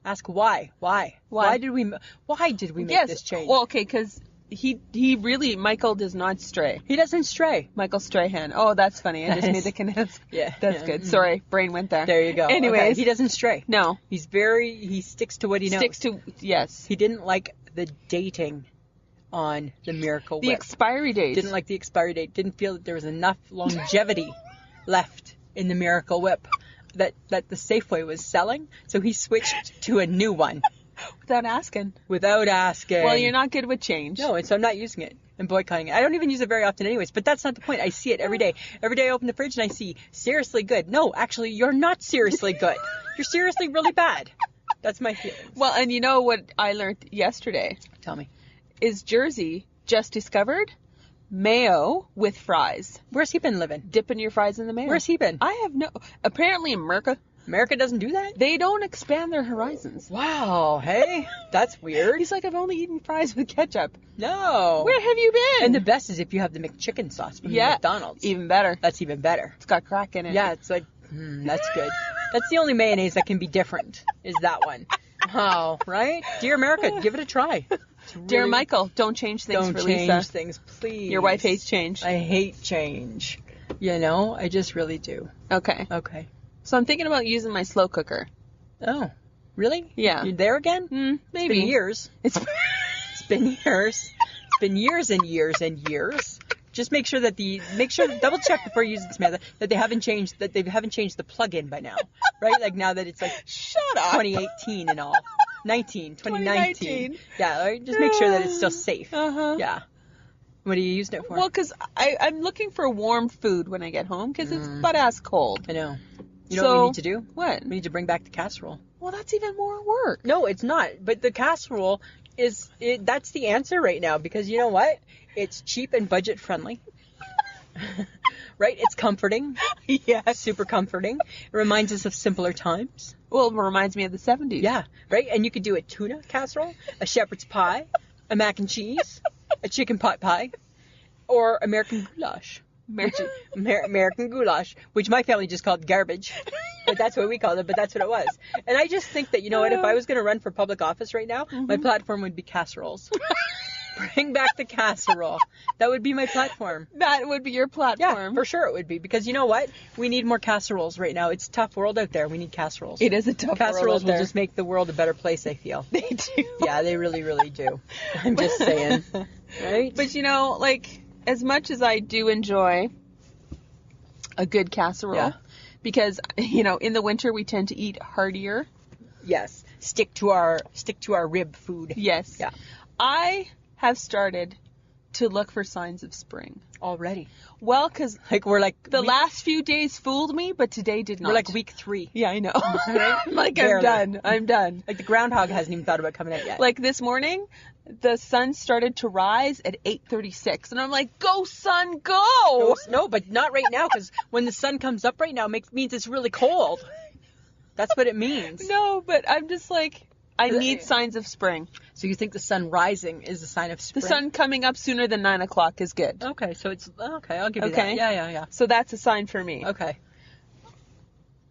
Ask why. Why did we make this change? Well, okay, because he really, Michael does not stray. He doesn't stray. Michael Strahan. Oh, that's funny. I just made the connect. Yeah. That's good. Sorry, brain went there. There you go. Anyways. Okay. He doesn't stray. No. He sticks to what he knows. Yes. He didn't like the dating on the Miracle Whip. The expiry date. Didn't like the expiry date. Didn't feel that there was enough longevity left in the Miracle Whip that the Safeway was selling. So he switched to a new one. Without asking. Well, you're not good with change. No, and so I'm not using it. and boycotting it. I don't even use it very often anyways, but that's not the point. I see it every day. Every day I open the fridge and I see seriously good. No, actually, you're not seriously good. You're seriously really bad. That's my feelings. Well, and you know what I learned yesterday? Tell me. Is Jersey just discovered mayo with fries. Where's he been living? Dipping your fries in the mayo. Where's he been? I have no... Apparently America doesn't do that? They don't expand their horizons. Wow, hey? That's weird. He's like, I've only eaten fries with ketchup. No. Where have you been? And the best is if you have the McChicken sauce from McDonald's. Even better. That's even better. It's got crack in it. Yeah, it's like, that's good. That's the only mayonnaise that can be different, is that one. Oh, right? Dear America, give it a try. Really... Dear Michael, don't change things for Lisa. Don't change things, please. Your wife hates change. I hate change. You know, I just really do. Okay. Okay. So I'm thinking about using my slow cooker. Oh, really? Yeah. You're there again? Maybe. It's been years. It's been years. It's been years and years and years. Just make sure double check before you use it, Samantha, that they haven't changed the plug-in by now, right? Like now that it's like shut up 2018 and all, 2019. Yeah, right? Just make sure that it's still safe. Yeah. What are you using it for? Well, because I'm looking for warm food when I get home because it's butt-ass cold. I know. You know what we need to do? What? We need to bring back the casserole. Well, that's even more work. No, it's not. But the casserole that's the answer right now because you know what? It's cheap and budget friendly. Right? It's comforting. Yeah. Super comforting. It reminds us of simpler times. Well, it reminds me of the 70s. Yeah. Right? And you could do a tuna casserole, a shepherd's pie, a mac and cheese, a chicken pot pie, or American goulash. American goulash, which my family just called garbage. But that's what we called it, but that's what it was. And I just think that, you know what, if I was going to run for public office right now, my platform would be casseroles. Bring back the casserole. That would be my platform. That would be your platform. Yeah, for sure it would be. Because you know what? We need more casseroles right now. It's a tough world out there. We need casseroles. It is a tough world out there. Casseroles will just make the world a better place, I feel. They do. Yeah, they really, really do. I'm just saying. Right? But you know, like, as much as I do enjoy a good casserole, because, you know, in the winter we tend to eat heartier. Yes. Stick to our rib food. Yes. Yeah. I have started to look for signs of spring. Already? Well, because we're like the last few days fooled me, but today did not. We're like week 3. Yeah, I know. Right? Like, I'm done. Like the groundhog hasn't even thought about coming out yet. Like this morning, the sun started to rise at 8:36, and I'm like, go sun, go! No, but not right now, because when the sun comes up right now, means it's really cold. That's what it means. No, but I'm just like, I need signs of spring. So you think the sun rising is a sign of spring? The sun coming up sooner than 9 o'clock is good. Okay, so it's... Okay, I'll give you that. Yeah. So that's a sign for me. Okay.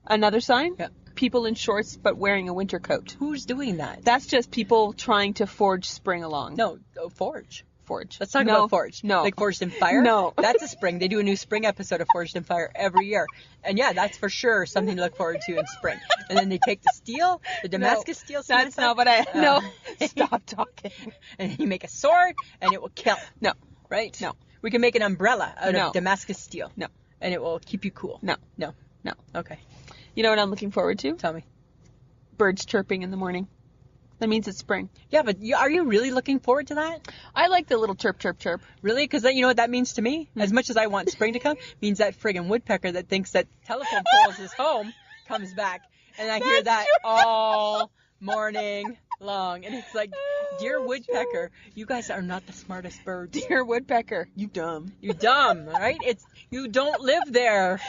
Another sign? Yeah. People in shorts but wearing a winter coat. Who's doing that? That's just people trying to forge spring along. No, forge. Let's talk about Forge. No. Like Forged in Fire? No. That's a spring. They do a new spring episode of Forged in Fire every year. And yeah, that's for sure something to look forward to in spring. And then they take the steel, the Damascus steel. That's not what I... No. Stop talking. And you make a sword and it will kill. No. Right? No. We can make an umbrella out of Damascus steel. No. And it will keep you cool. No. Okay. You know what I'm looking forward to? Tell me. Birds chirping in the morning. That means it's spring. Yeah, but are you really looking forward to that? I like the little chirp, chirp, chirp. Really? Because you know what that means to me? As much as I want spring to come, means that friggin' woodpecker that thinks that telephone poles is home comes back. And I hear that all morning long. And it's like, dear woodpecker, you guys are not the smartest birds. Dear woodpecker, you dumb. You dumb, right? You don't live there,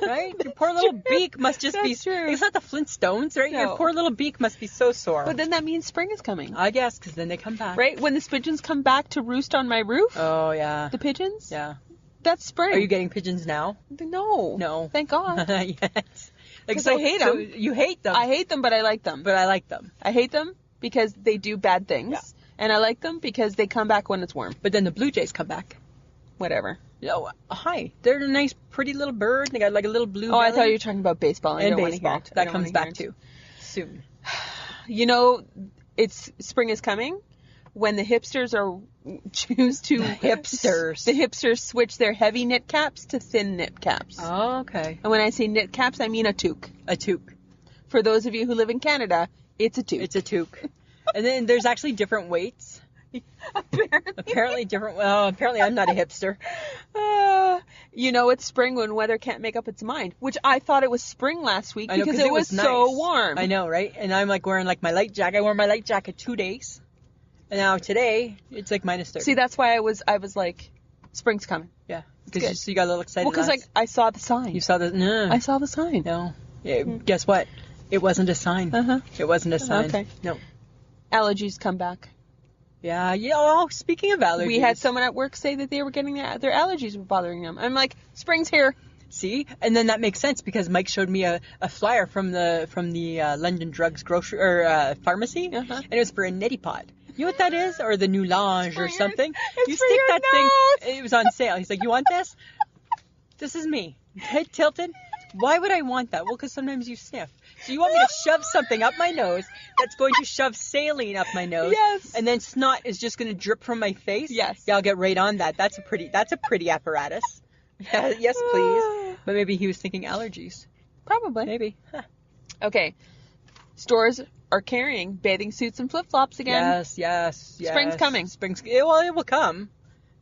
right? Your poor little beak must just be... True. It's not the Flintstones, right? No. Your poor little beak must be so sore. But then that means spring is coming. I guess, because then they come back. Right? When the pigeons come back to roost on my roof. Oh, yeah. The pigeons? Yeah. That's spring. Are you getting pigeons now? No. Thank God. Yes. Because I hate them. So you hate them. I hate them, but I like them. But I like them. I hate them because they do bad things. Yeah. And I like them because they come back when it's warm. But then the blue jays come back. Whatever. Oh, hi. They're a nice, pretty little bird. They got like a little blue belly. I thought you were talking about baseball. And I don't baseball. Want to hear it. That comes back too. Soon. You know, spring is coming when the hipsters choose to... The hipsters switch their heavy knit caps to thin knit caps. Oh, okay. And when I say knit caps, I mean a toque. A toque. For those of you who live in Canada, it's a toque. It's a toque. And then there's actually different weights. Apparently different. Well, apparently I'm not a hipster. You know it's spring when weather can't make up its mind, which I thought it was spring last week because it was nice. So warm. I know, right? And I'm like wearing like my light jacket. I wore my light jacket 2 days. And now today, it's like -30. See, that's why I was like, spring's coming. Yeah. Because you got a little excited. Well, because like, I saw the sign. You saw the... No. I saw the sign. No. Yeah, guess what? It wasn't a sign. Uh-huh. It wasn't a sign. Okay. No. Allergies come back. Yeah. Oh, speaking of allergies. We had someone at work say that they were getting their allergies were bothering them. I'm like, spring's here. See? And then that makes sense because Mike showed me a flyer from the London Drugs grocery or pharmacy, and it was for a neti pot. You know what that is? Or the New Lange or something? You stick that nose. Thing. It was on sale. He's like, you want this? This is me. Head tilted. Why would I want that? Well, because sometimes you sniff. So you want me to shove something up my nose that's going to shove saline up my nose. Yes. And then snot is just going to drip from my face? Yes. Yeah, I'll get right on that. That's a pretty apparatus. Yeah, yes, please. But maybe he was thinking allergies. Probably. Maybe. Huh. Okay. Stores are carrying bathing suits and flip-flops again. Yes. Spring's coming. Well, it will come.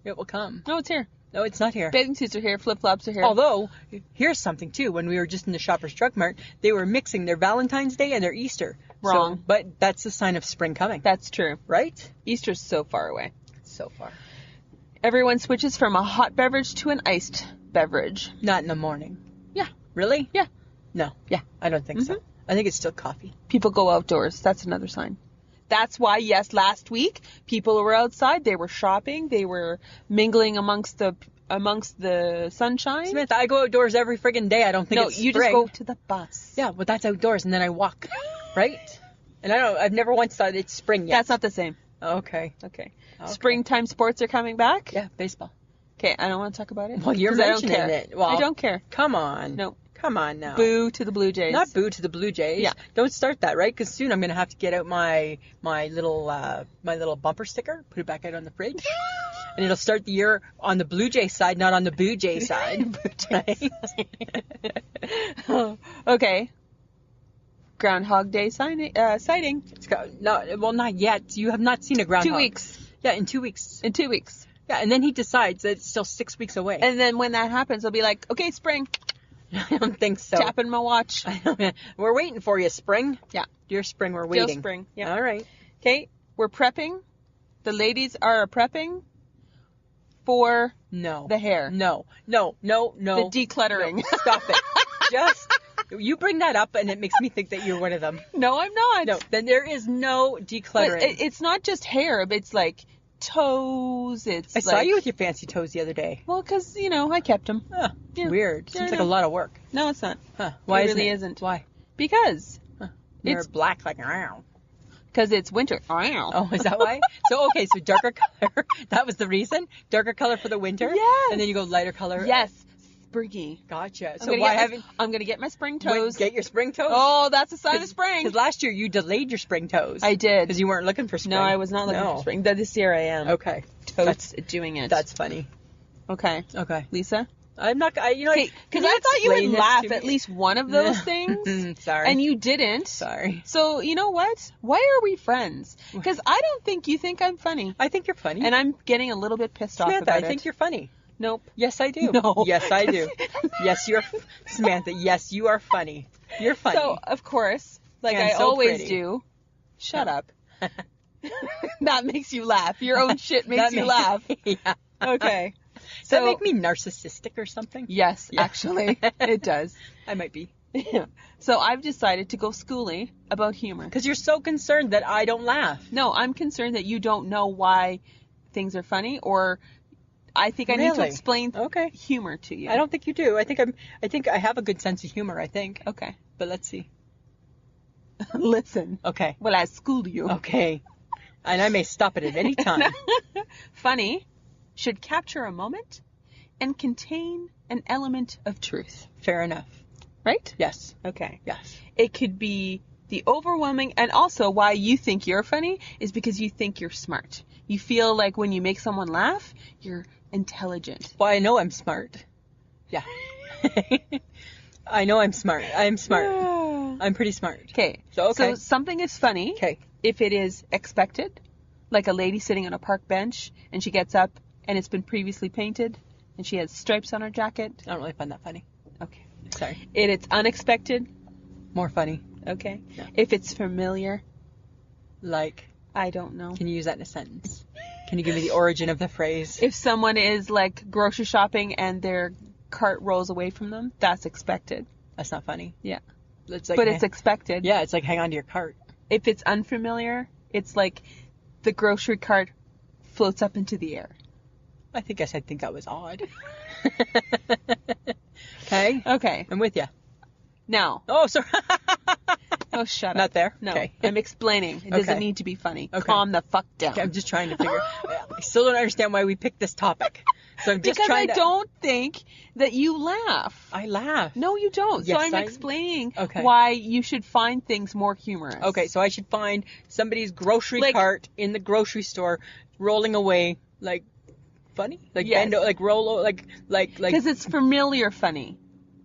It will come. No, it's here. No, it's not here. Bathing suits are here. Flip-flops are here. Although, here's something, too. When we were just in the Shoppers Drug Mart, they were mixing their Valentine's Day and their Easter. Wrong. So, but that's a sign of spring coming. That's true. Right? Easter's so far away. So far. Everyone switches from a hot beverage to an iced beverage. Not in the morning. Yeah. Really? Yeah. No. Yeah. I don't think so. I think it's still coffee. People go outdoors. That's another sign. That's why, yes, last week, people were outside. They were shopping. They were mingling amongst the sunshine. Samantha, I go outdoors every friggin' day. I don't think it's spring. No, you just go to the bus. Yeah, but that's outdoors, and then I walk, right? And I've never once thought it's spring yet. That's not the same. Okay. Springtime sports are coming back? Yeah, baseball. Okay, I don't want to talk about it. Well, you're mentioning it. Well, I don't care. Come on. No. Come on now. Boo to the Blue Jays. Not boo to the Blue Jays. Yeah. Don't start that, right? Because soon I'm going to have to get out my little bumper sticker, put it back out on the fridge. And it'll start the year on the Blue Jay side, not on the Boo Jay side. Okay. Groundhog Day sighting. Not yet. You have not seen a groundhog. 2 weeks. Yeah, in 2 weeks. In 2 weeks. Yeah, and then he decides that it's still 6 weeks away. And then when that happens, he'll be like, okay, spring. I don't think so. Tapping my watch. We're waiting for you, spring. Yeah. Dear spring, we're waiting. Still spring. Yeah. All right. Okay, we're prepping. The ladies are prepping for the hair. No. The decluttering. No, stop it. You bring that up and it makes me think that you're one of them. No, I'm not. No, then there is no decluttering. But it's not just hair, but it's like toes. I saw you with your fancy toes the other day. Well, because, I kept them. Huh, yeah. Weird. Seems like a lot of work. No, it's not. Huh. Why it really isn't. Why? Because. They're black like ow. Because it's winter. Oh, is that why? So darker color. That was the reason? Darker color for the winter? Yes. And then you go lighter color? Yes. Springy. Gotcha. So I'm going to get my spring toes. Get your spring toes? Oh, that's a sign of spring. Because last year you delayed your spring toes. I did. Because you weren't looking for spring. No, I was not looking for spring. This year I am. Okay. Totes doing it. That's funny. Okay. Lisa? I'm not, because I thought you would laugh at least one of those things. Sorry. And you didn't. Sorry. So, you know what? Why are we friends? Because I don't think you think I'm funny. I think you're funny. And I'm getting a little bit pissed off about it. I think you're funny. Nope. Yes, I do. No. Yes, I do. Yes, Samantha, yes, you are funny. You're funny. So, of course, like I always do, shut up. That makes you laugh. Your own shit makes you laugh. Yeah. Okay. Does that make me narcissistic or something? Yes, actually, it does. I might be. Yeah. So I've decided to go schooly about humor. Because you're so concerned that I don't laugh. No, I'm concerned that you don't know why things are funny, or I think I need to explain humor to you. I don't think you do. I think I have a good sense of humor, I think. Okay. But let's see. Listen. Okay. Well, I schooled you. Okay. And I may stop it at any time. Funny should capture a moment and contain an element of truth. Fair enough. Right? Yes. Okay. Yes. It could be the overwhelming, and also why you think you're funny is because you think you're smart. You feel like when you make someone laugh, you're intelligent. Well, I know I'm smart. Yeah. I know I'm smart. I'm smart. I'm pretty smart. Okay. So something is funny if it is expected, Like a lady sitting on a park bench, and she gets up, and it's been previously painted, and she has stripes on her jacket. I don't really find that funny. Okay. Sorry. It's unexpected. More funny. Okay. No. If it's familiar. Like? I don't know. Can you use that in a sentence? Can you give me the origin of the phrase? If someone is, like, grocery shopping and their cart rolls away from them, that's expected. That's not funny. Yeah. It's like, but it's expected. Yeah, it's like hang on to your cart. If it's unfamiliar, it's like the grocery cart floats up into the air. I think that was odd. Okay? Okay. I'm with you. Now. Oh, sorry. Oh, shut up. Not there? No. Okay. I'm explaining. It doesn't need to be funny. Okay. Calm the fuck down. Okay, I'm just trying to figure. I still don't understand why we picked this topic. So I'm just trying to... Because I don't think that you laugh. I laugh. No, you don't. Yes, so I'm explaining why you should find things more humorous. Okay, so I should find somebody's grocery cart in the grocery store rolling away, like, funny? Like, yes. like, roll, like... Because it's familiar funny.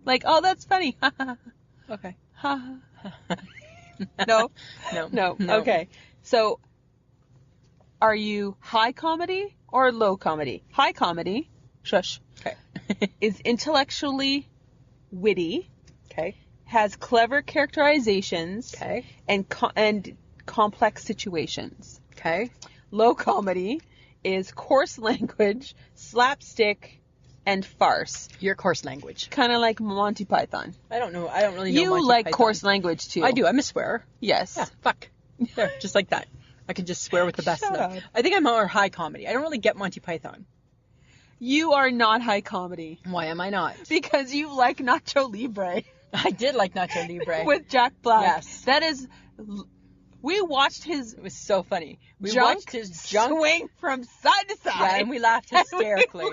Like, oh, that's funny. Okay. No? No. Okay. So, are you high comedy or low comedy? High comedy, shush, okay. is intellectually witty, okay, has clever characterizations, okay, and complex situations. Okay. Low comedy is coarse language, slapstick, and farce. Your coarse language. Kind of like Monty Python. I don't know. I don't really know You Monty like Python. coarse language too. I do. I'm a swearer. Yes. Yeah, fuck. There, just like that. I can just swear with the best of them. I think I'm more high comedy. I don't really get Monty Python. You are not high comedy. Why am I not? Because you like Nacho Libre. I did like Nacho Libre. With Jack Black. Yes. That is... We watched his... It was so funny. We watched his junk swing from side to side. Yeah, and we laughed hysterically.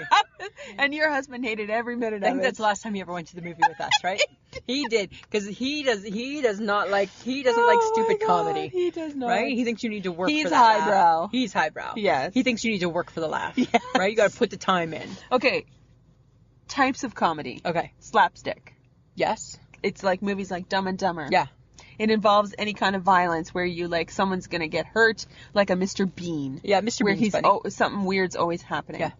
And your husband hated every minute of it. I think that's the last time he ever went to the movie with us, right? He did, because he doesn't like stupid comedy. He does not. Right? He thinks you need to work for that highbrow. laugh. He's highbrow. Yes. He thinks you need to work for the laugh. Yes. Right? You got to put the time in. Okay. Types of comedy. Okay. Slapstick. Yes. It's like movies like Dumb and Dumber. Yeah. It involves any kind of violence where you like someone's gonna get hurt, like a Mr. Bean. Yeah, Mr. Where Bean's he's funny. Something weird's always happening. Yeah.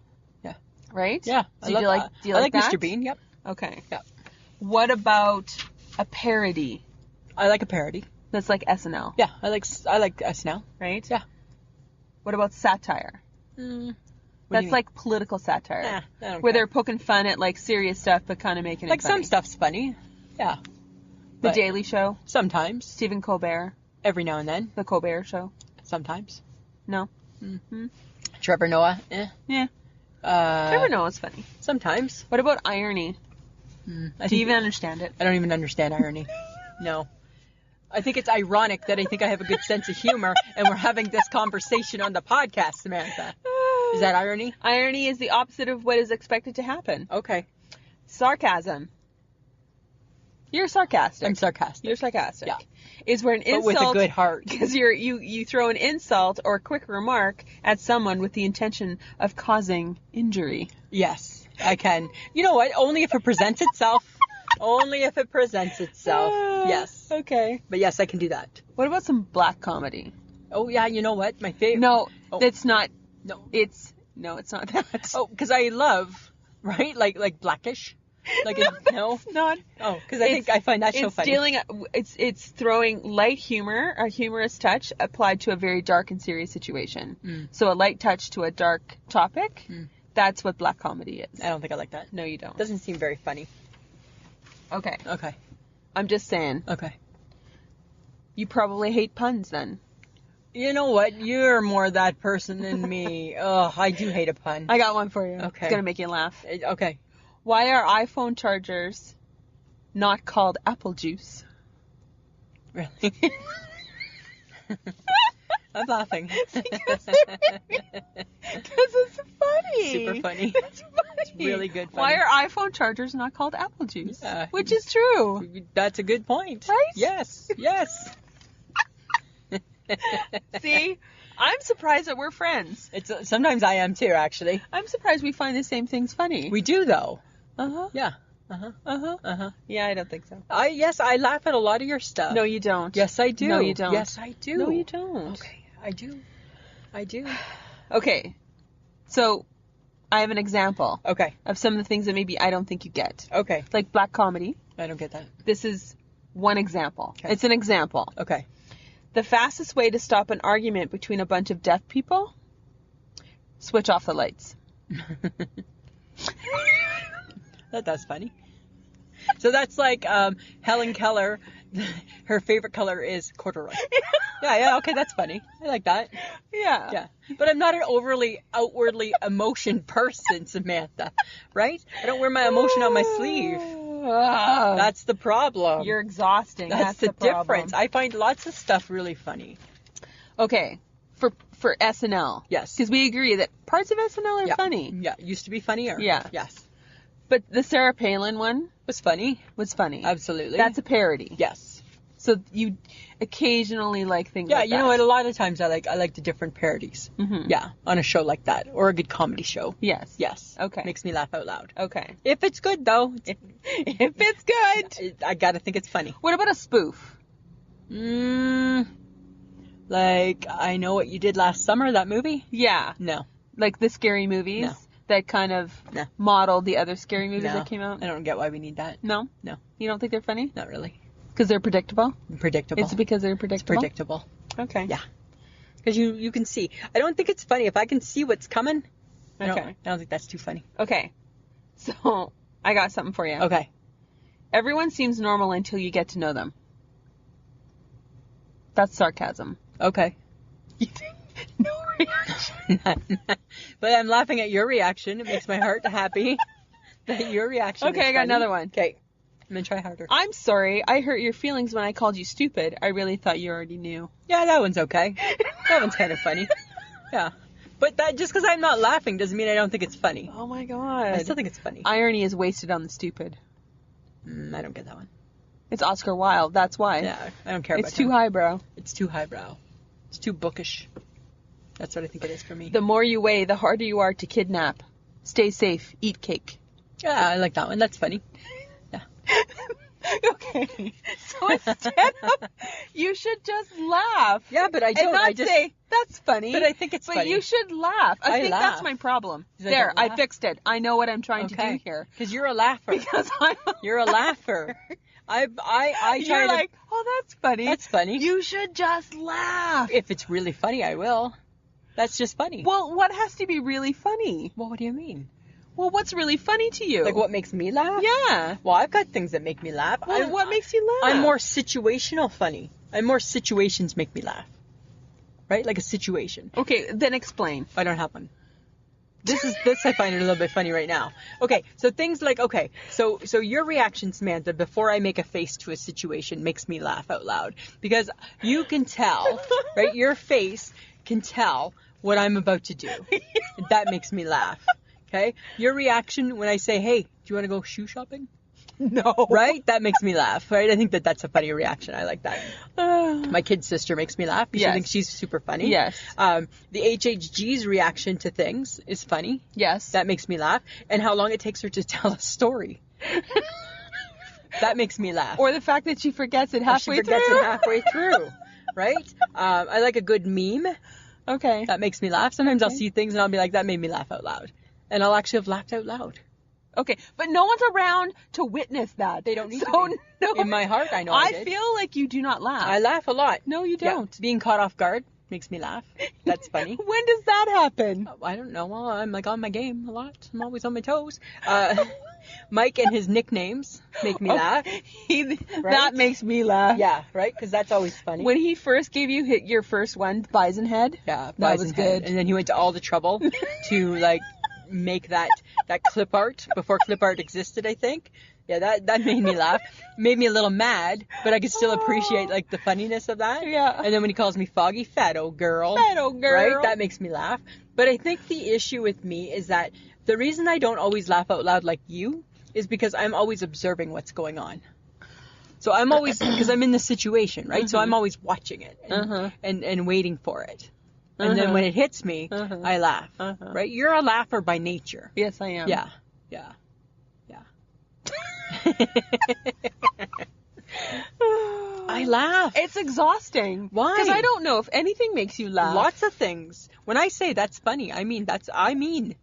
Yeah. Right? Yeah. Do you like that? Mr. Bean. Yep. Okay. Yep. What about a parody? I like a parody. That's like SNL. Yeah, I like SNL. Right? Yeah. What about satire? That's like political satire. Nah, I don't where care. they're poking fun at like serious stuff but kind of making like it funny. some stuff's funny. Yeah. The Daily Show. Sometimes. Stephen Colbert. Every now and then. The Colbert Show. Sometimes. No. Mm-hmm. Trevor Noah. Yeah. Trevor Noah's funny. Sometimes. What about irony? Do you even understand it? I don't even understand irony. No. I think it's ironic that I think I have a good sense of humor and we're having this conversation on the podcast, Samantha. Is that irony? Irony is the opposite of what is expected to happen. Okay. Sarcasm. You're sarcastic. I'm sarcastic. You're sarcastic. Yeah. Is where an insult... But with a good heart. Because you throw an insult or a quick remark at someone with the intention of causing injury. Yes, I can. You know what? Only if it presents itself. Only if it presents itself. Yes. Okay. But yes, I can do that. What about some black comedy? Oh, yeah, you know what? My favorite... No, that's not... No. It's not that. Oh, because I love, right? Like Blackish. Like no, it's not. Oh, because I find that show funny. It's throwing light humor, a humorous touch applied to a very dark and serious situation. So a light touch to a dark topic. That's what black comedy is. I don't think I like that. No, you don't. Doesn't seem very funny. Okay. Okay. I'm just saying. Okay. You probably hate puns then. You know what? You're more that person than me. Oh, I do hate a pun. I got one for you. Okay. It's gonna make you laugh. Okay. Why are iPhone chargers not called apple juice? Really? I'm laughing. Because it's funny. Super funny. It's funny. It's really good funny. Why are iPhone chargers not called apple juice? Yeah. Which is true. That's a good point. Right? Yes. Yes. See? I'm surprised that we're friends. Sometimes I am too, actually. I'm surprised we find the same things funny. We do, though. Uh-huh. Yeah. Uh-huh. Uh-huh. Uh-huh. Yeah, I don't think so. Yes, I laugh at a lot of your stuff. No, you don't. Yes, I do. No, you don't. Yes, I do. No, you don't. Okay, I do. I do. Okay. So, I have an example. Okay. Of some of the things that maybe I don't think you get. Okay. Like black comedy. I don't get that. This is one example. Okay. It's an example. Okay. The fastest way to stop an argument between a bunch of deaf people? Switch off the lights. That's funny. So that's like Helen Keller. Her favorite color is corduroy. Yeah, okay, that's funny. I like that. Yeah. Yeah. But I'm not an overly outwardly emotion person, Samantha. Right? I don't wear my emotion on my sleeve. That's the problem. You're exhausting. That's the difference. I find lots of stuff really funny. Okay. For SNL. Yes. Because we agree that parts of SNL are funny. Yeah. Used to be funnier. Yeah. Yes. But the Sarah Palin one was funny. Absolutely. That's a parody. Yes. So you occasionally like things like that. Yeah, you know what? A lot of times I like the different parodies. Mm-hmm. Yeah, on a show like that. Or a good comedy show. Yes. Yes. Okay. Makes me laugh out loud. Okay. If it's good, though. If it's good. I gotta think it's funny. What about a spoof? Like, I Know What You Did Last Summer, that movie? Yeah. No. Like the scary movies? No. That kind of modeled the other scary movies that came out? I don't get why we need that. No? No. You don't think they're funny? Not really. Because they're predictable? Predictable. It's because they're predictable? It's predictable. Okay. Yeah. Because you can see. I don't think it's funny. If I can see what's coming, I don't think that's too funny. Okay. So, I got something for you. Okay. Everyone seems normal until you get to know them. That's sarcasm. Okay. No reaction. But I'm laughing at your reaction. It makes my heart happy that your reaction Okay, I got another one. Okay. I'm going to try harder. I'm sorry. I hurt your feelings when I called you stupid. I really thought you already knew. Yeah, that one's okay. That one's kind of funny. Yeah. But that just because I'm not laughing doesn't mean I don't think it's funny. Oh my god. I still think it's funny. Irony is wasted on the stupid. I don't get that one. It's Oscar Wilde. That's why. Yeah, I don't care about It's too highbrow. It's too highbrow. It's too bookish. That's what I think it is for me. The more you weigh, the harder you are to kidnap. Stay safe. Eat cake. Yeah, I like that one. That's funny. Yeah. Okay. So instead of, you should just laugh. Yeah, but I don't. And not say, that's funny. But I think it's funny. But you should laugh. I think laugh. that's my problem. There, I fixed it. I know what I'm trying to do here. Because you're a laugher. Because You're a laugher. I You're like, oh, that's funny. That's funny. You should just laugh. If it's really funny, I will. That's just funny. Well, what has to be really funny? Well, what do you mean? Well, what's really funny to you? Like what makes me laugh? Yeah. Well, I've got things that make me laugh. Well, what makes you laugh? I'm more situational funny. More situations make me laugh. Right? Like a situation. Okay, then explain. I don't have one. This I find it a little bit funny right now. Okay, so things like, so your reaction, Samantha, before I make a face to a situation makes me laugh out loud. Because you can tell, right? Your face can tell what I'm about to do. That makes me laugh. Okay? Your reaction when I say, hey, do you want to go shoe shopping? No. Right? That makes me laugh, right? I think that's a funny reaction. I like that. My kid sister makes me laugh because I think she's super funny. Yes. The HHG's reaction to things is funny. Yes. That makes me laugh. And how long it takes her to tell a story. That makes me laugh. Or the fact that she forgets it halfway through. She forgets it halfway through. Right? I like a good meme. Okay. That makes me laugh. Sometimes I'll see things and I'll be like, that made me laugh out loud. And I'll actually have laughed out loud. Okay, but no one's around to witness that. They don't need to be. No. In my heart, I know I did. feel like you do not laugh. I laugh a lot. No, you don't. Yeah. Being caught off guard makes me laugh. That's funny. When does that happen? I don't know. Well, I'm like on my game a lot. I'm always on my toes. Mike and his nicknames make me laugh. Right? That makes me laugh. Yeah, right? Because that's always funny. When he first gave you your first one, Bison Head. Yeah, that was good. And then he went to all the trouble to like make that clip art before clip art existed, I think. Yeah, that made me laugh. Made me a little mad, but I could still appreciate like the funniness of that. Yeah. And then when he calls me Foggy, fat old girl. Fat old girl. Right? That makes me laugh. But I think the issue with me is that the reason I don't always laugh out loud like you is because I'm always observing what's going on. So I'm always, because I'm in the situation, right? So I'm always watching it and waiting for it. And then when it hits me, I laugh, right? You're a laugher by nature. Yes, I am. Yeah. Why laugh? It's exhausting. Why? Because I don't know if anything makes you laugh. Lots of things. When I say that's funny, I mean that's funny.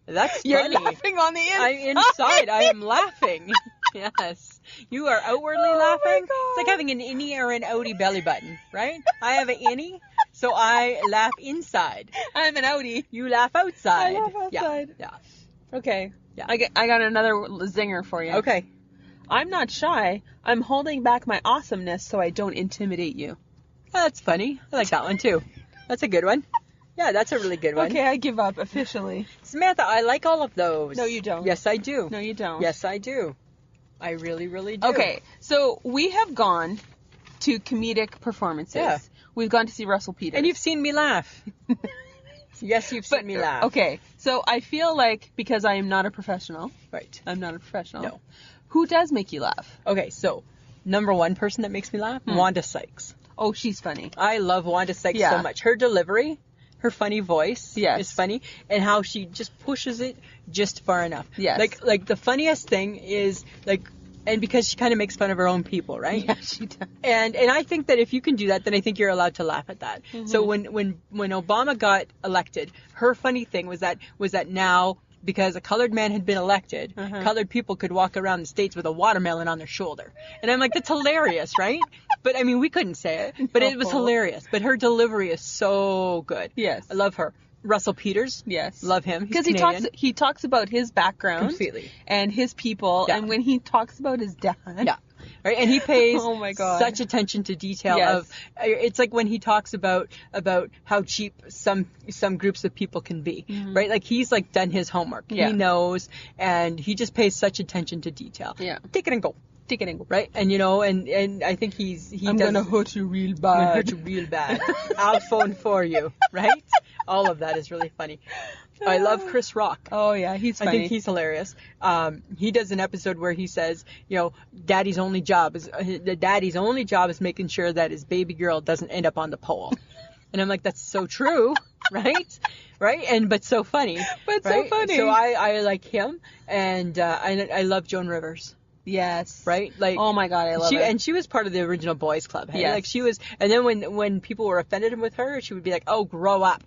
You're laughing on the inside. Inside, I am laughing. Yes. You are outwardly laughing. It's like having an innie or an outie belly button, right? I have an innie, so I laugh inside. I'm an outie. You laugh outside. I laugh outside. Yeah. Okay. Yeah. I got another zinger for you. Okay. I'm not shy. I'm holding back my awesomeness so I don't intimidate you. Oh, that's funny. I like that one too. That's a good one. Yeah, that's a really good one. Okay, I give up officially. Samantha, I like all of those. No, you don't. Yes, I do. No, you don't. Yes, I do. I really, really do. Okay, so we have gone to comedic performances. Yeah. We've gone to see Russell Peters. And you've seen me laugh. Yes, you've seen me laugh. Okay, so I feel like because I am not a professional. Right. I'm not a professional. No. Who does make you laugh? Okay, so number one person that makes me laugh, Wanda Sykes. Oh, she's funny. I love Wanda Sykes so much. Her delivery, her funny voice is funny, and how she just pushes it just far enough. Yes. Like the funniest thing is and because she kind of makes fun of her own people, right? Yeah, she does. And I think that if you can do that, then I think you're allowed to laugh at that. Mm-hmm. So when Obama got elected, her funny thing was that now, because a colored man had been elected, colored people could walk around the States with a watermelon on their shoulder. And I'm like, that's hilarious, right? But I mean, we couldn't say it, but it was hilarious. But her delivery is so good. Yes. I love her. Russell Peters. Yes. Love him. Because he talks about his background. Completely. And his people. Yeah. And when he talks about his dad. Yeah. Right, and he pays oh my God. such attention to detail it's like when he talks about how cheap some groups of people can be, right? Like he's like done his homework. Yeah. He knows, and he just pays such attention to detail. Yeah. Take it and go. Right? And and I think I'm gonna hurt you real bad. I'm gonna hurt you real bad. I'll phone for you, right? All of that is really funny. I love Chris Rock. Oh yeah, he's funny. I think he's hilarious. He does an episode where he says, daddy's only job is making sure that his baby girl doesn't end up on the pole. And I'm like, that's so true, right? Right? But so funny. But so funny. So I like him, and I love Joan Rivers. Yes. Right? Like, oh my God, I love her. And she was part of the original Boys Club. Hey? Yes. Like she was, and then when people were offended with her, she would be like, "Oh, grow up,"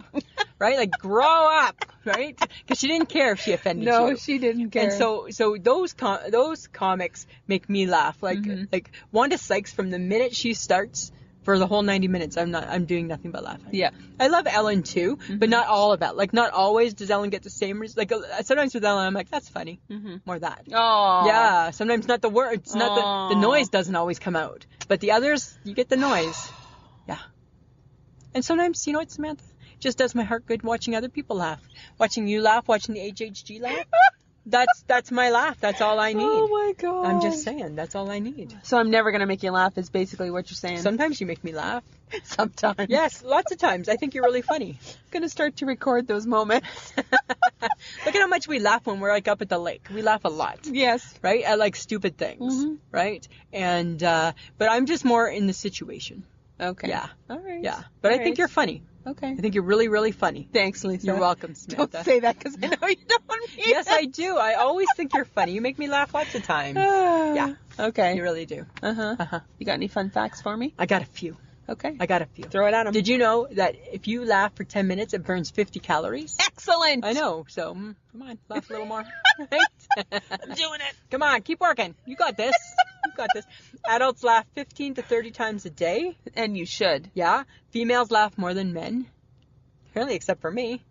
right? Like grow up, right? Because she didn't care if she offended you. No, she didn't care. And so those comics make me laugh. Like like Wanda Sykes, from the minute she starts. For the whole 90 minutes, I'm doing nothing but laughing. Yeah. I love Ellen too, but not all of that. Like not always does Ellen get the same. Like sometimes with Ellen, I'm like, that's funny. More that. Oh. Yeah. Sometimes not the words, not the noise doesn't always come out, but the others, you get the noise. Yeah. And sometimes, you know what, Samantha? It just does my heart good watching other people laugh, watching you laugh, watching the HHG laugh. That's my laugh. That's all I need. Oh my God. I'm just saying, that's all I need. So I'm never going to make you laugh is basically what you're saying. Sometimes you make me laugh. Sometimes. Yes, lots of times. I think you're really funny. I'm going to start to record those moments. Look at how much we laugh when we're like up at the lake. We laugh a lot. Yes. Right? At like stupid things. Right? And, but I'm just more in the situation. Okay. Yeah. All right. Yeah. But I think you're funny. Okay. I think you're really, really funny. Thanks, Lisa. You're welcome, Samantha. Don't say that because I know you don't mean it. Yes, I do. I always think you're funny. You make me laugh lots of times. Yeah. Okay. You really do. You got any fun facts for me? I got a few. Okay. I got a few. Throw it at them. Did you know that if you laugh for 10 minutes, it burns 50 calories? Excellent. I know. So, come on. Laugh a little more. Right? I'm doing it. Come on. Keep working. You got this. You got this. Adults laugh 15 to 30 times a day. And you should. Yeah. Females laugh more than men. Apparently, except for me.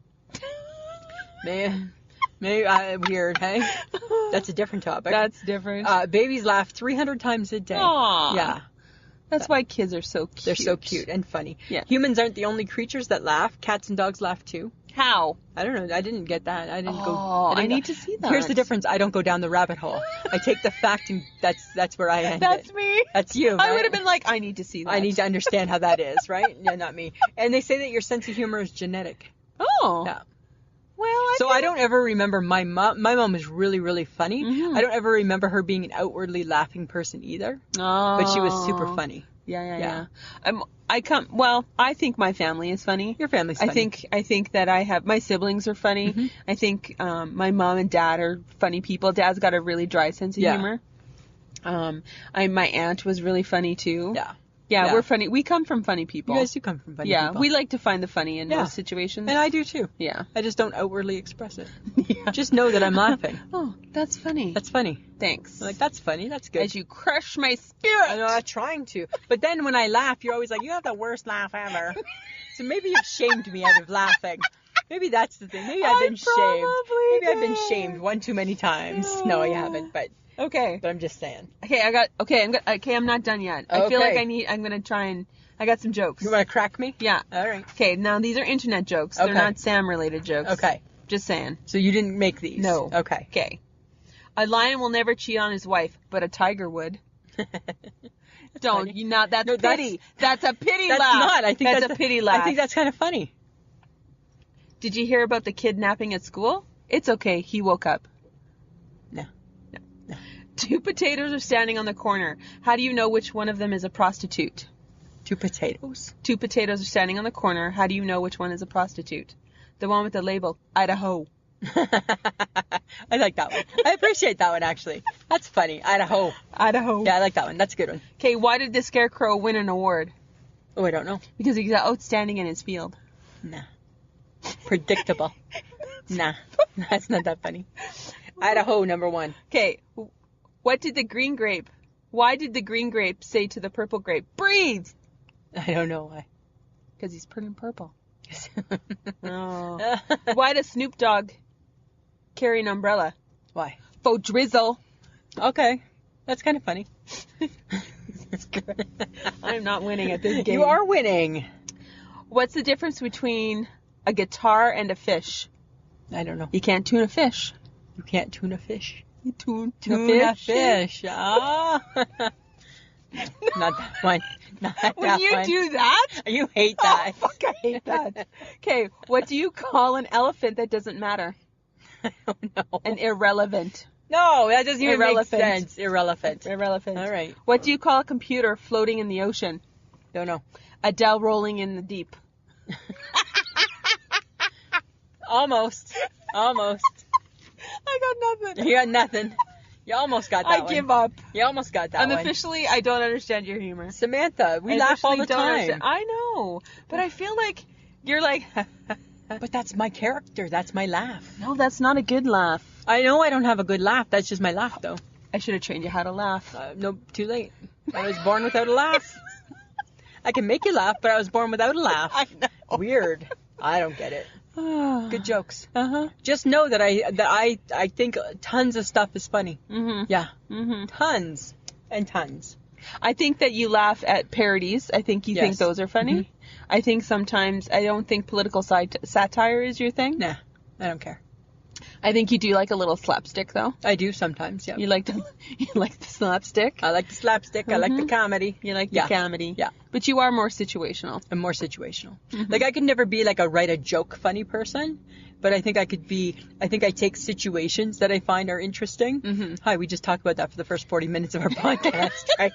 Man. Maybe weird, hey? That's a different topic. That's different. Babies laugh 300 times a day. Aww. Yeah. That's why kids are so cute. They're so cute and funny. Yeah. Humans aren't the only creatures that laugh. Cats and dogs laugh too. How? I don't know. I didn't get that. I didn't go. I need to see that. Here's the difference. I don't go down the rabbit hole. I take the fact and that's where I end. That's me. That's you. Right? I would have been like, I need to see that. I need to understand how that is, right? Yeah, not me. And they say that your sense of humor is genetic. Oh. Yeah. Well, I don't ever remember my mom. My mom is really, really funny. I don't ever remember her being an outwardly laughing person either. Oh. But she was super funny. Yeah. I think my family is funny. Your family's funny. I think that my siblings are funny. I think my mom and dad are funny people. Dad's got a really dry sense of humor. My aunt was really funny too. Yeah. Yeah, we're funny. We come from funny people. You guys do come from funny people. Yeah, we like to find the funny in most situations. And I do too. Yeah. I just don't outwardly express it. Just know that I'm laughing. Oh, that's funny. That's funny. Thanks. I'm like, that's funny. That's good. As you crush my spirit. I'm not trying to. But then when I laugh, you're always like, you have the worst laugh ever. So maybe you've shamed me out of laughing. Maybe that's the thing. Maybe I've been shamed. Maybe I've been shamed one too many times. No, I haven't, but... Okay. But I'm just saying. I'm not done yet. I feel like I'm going to try and, I got some jokes. You want to crack me? Yeah. All right. Okay, now these are internet jokes. They're not Sam-related jokes. Okay. Just saying. So you didn't make these? No. Okay. Okay. A lion will never cheat on his wife, but a tiger would. Don't. You not. That's pity. That's a pity laugh. That's not. I think that's a pity laugh. I think that's kind of funny. Did you hear about the kidnapping at school? It's okay. He woke up. No. Two potatoes are standing on the corner. How do you know which one of them is a prostitute? Two potatoes. Two potatoes are standing on the corner. How do you know which one is a prostitute? The one with the label, Idaho. I like that one. I appreciate that one, actually. That's funny. Idaho. Yeah, I like that one. That's a good one. Okay, why did the Scarecrow win an award? Oh, I don't know. Because he's outstanding in his field. Nah. Predictable. Nah. That's not that funny. Idaho, number one. Okay. Why did the green grape say to the purple grape, breathe? I don't know why. Because he's pretty purple. Oh. Why does Snoop Dogg carry an umbrella? Why? For drizzle. Okay. That's kind of funny. I'm not winning at this game. You are winning. What's the difference between a guitar and a fish? I don't know. You can't tune a fish. You can't tune a fish. You tune a fish. Ah. Not that one. Not that when you one. do that? You hate that. Oh, fuck, I hate that. Okay, what do you call an elephant that doesn't matter? I don't know. An irrelevant. No, that doesn't even make sense. Irrelevant. Irrelevant. All right. What do you call a computer floating in the ocean? Don't know. A Dell rolling in the deep. Almost. I got nothing. You got nothing. You almost got that one. I give up. You almost got that one. Unofficially, I don't understand your humor. Samantha, we laugh all the time. I know. But I feel like you're like... But that's my character. That's my laugh. No, that's not a good laugh. I know I don't have a good laugh. That's just my laugh, though. I should have trained you how to laugh. No, too late. I was born without a laugh. I can make you laugh, but I was born without a laugh. I know. Weird. I don't get it. Good jokes. Just know that I think tons of stuff is funny. Mm-hmm. Yeah. Mm-hmm. Tons and tons. I think that you laugh at parodies. I think you think those are funny. Mm-hmm. I think sometimes, I don't think political satire is your thing. Nah, I don't care. I think you do like a little slapstick, though. I do sometimes, yeah. You like the slapstick? I like the slapstick. Mm-hmm. I like the comedy. You like the comedy. Yeah. But you are more situational. I'm more situational. Mm-hmm. Like, I could never be like a write a joke funny person, but I think I take situations that I find are interesting. Mm-hmm. Hi, we just talked about that for the first 40 minutes of our podcast, right?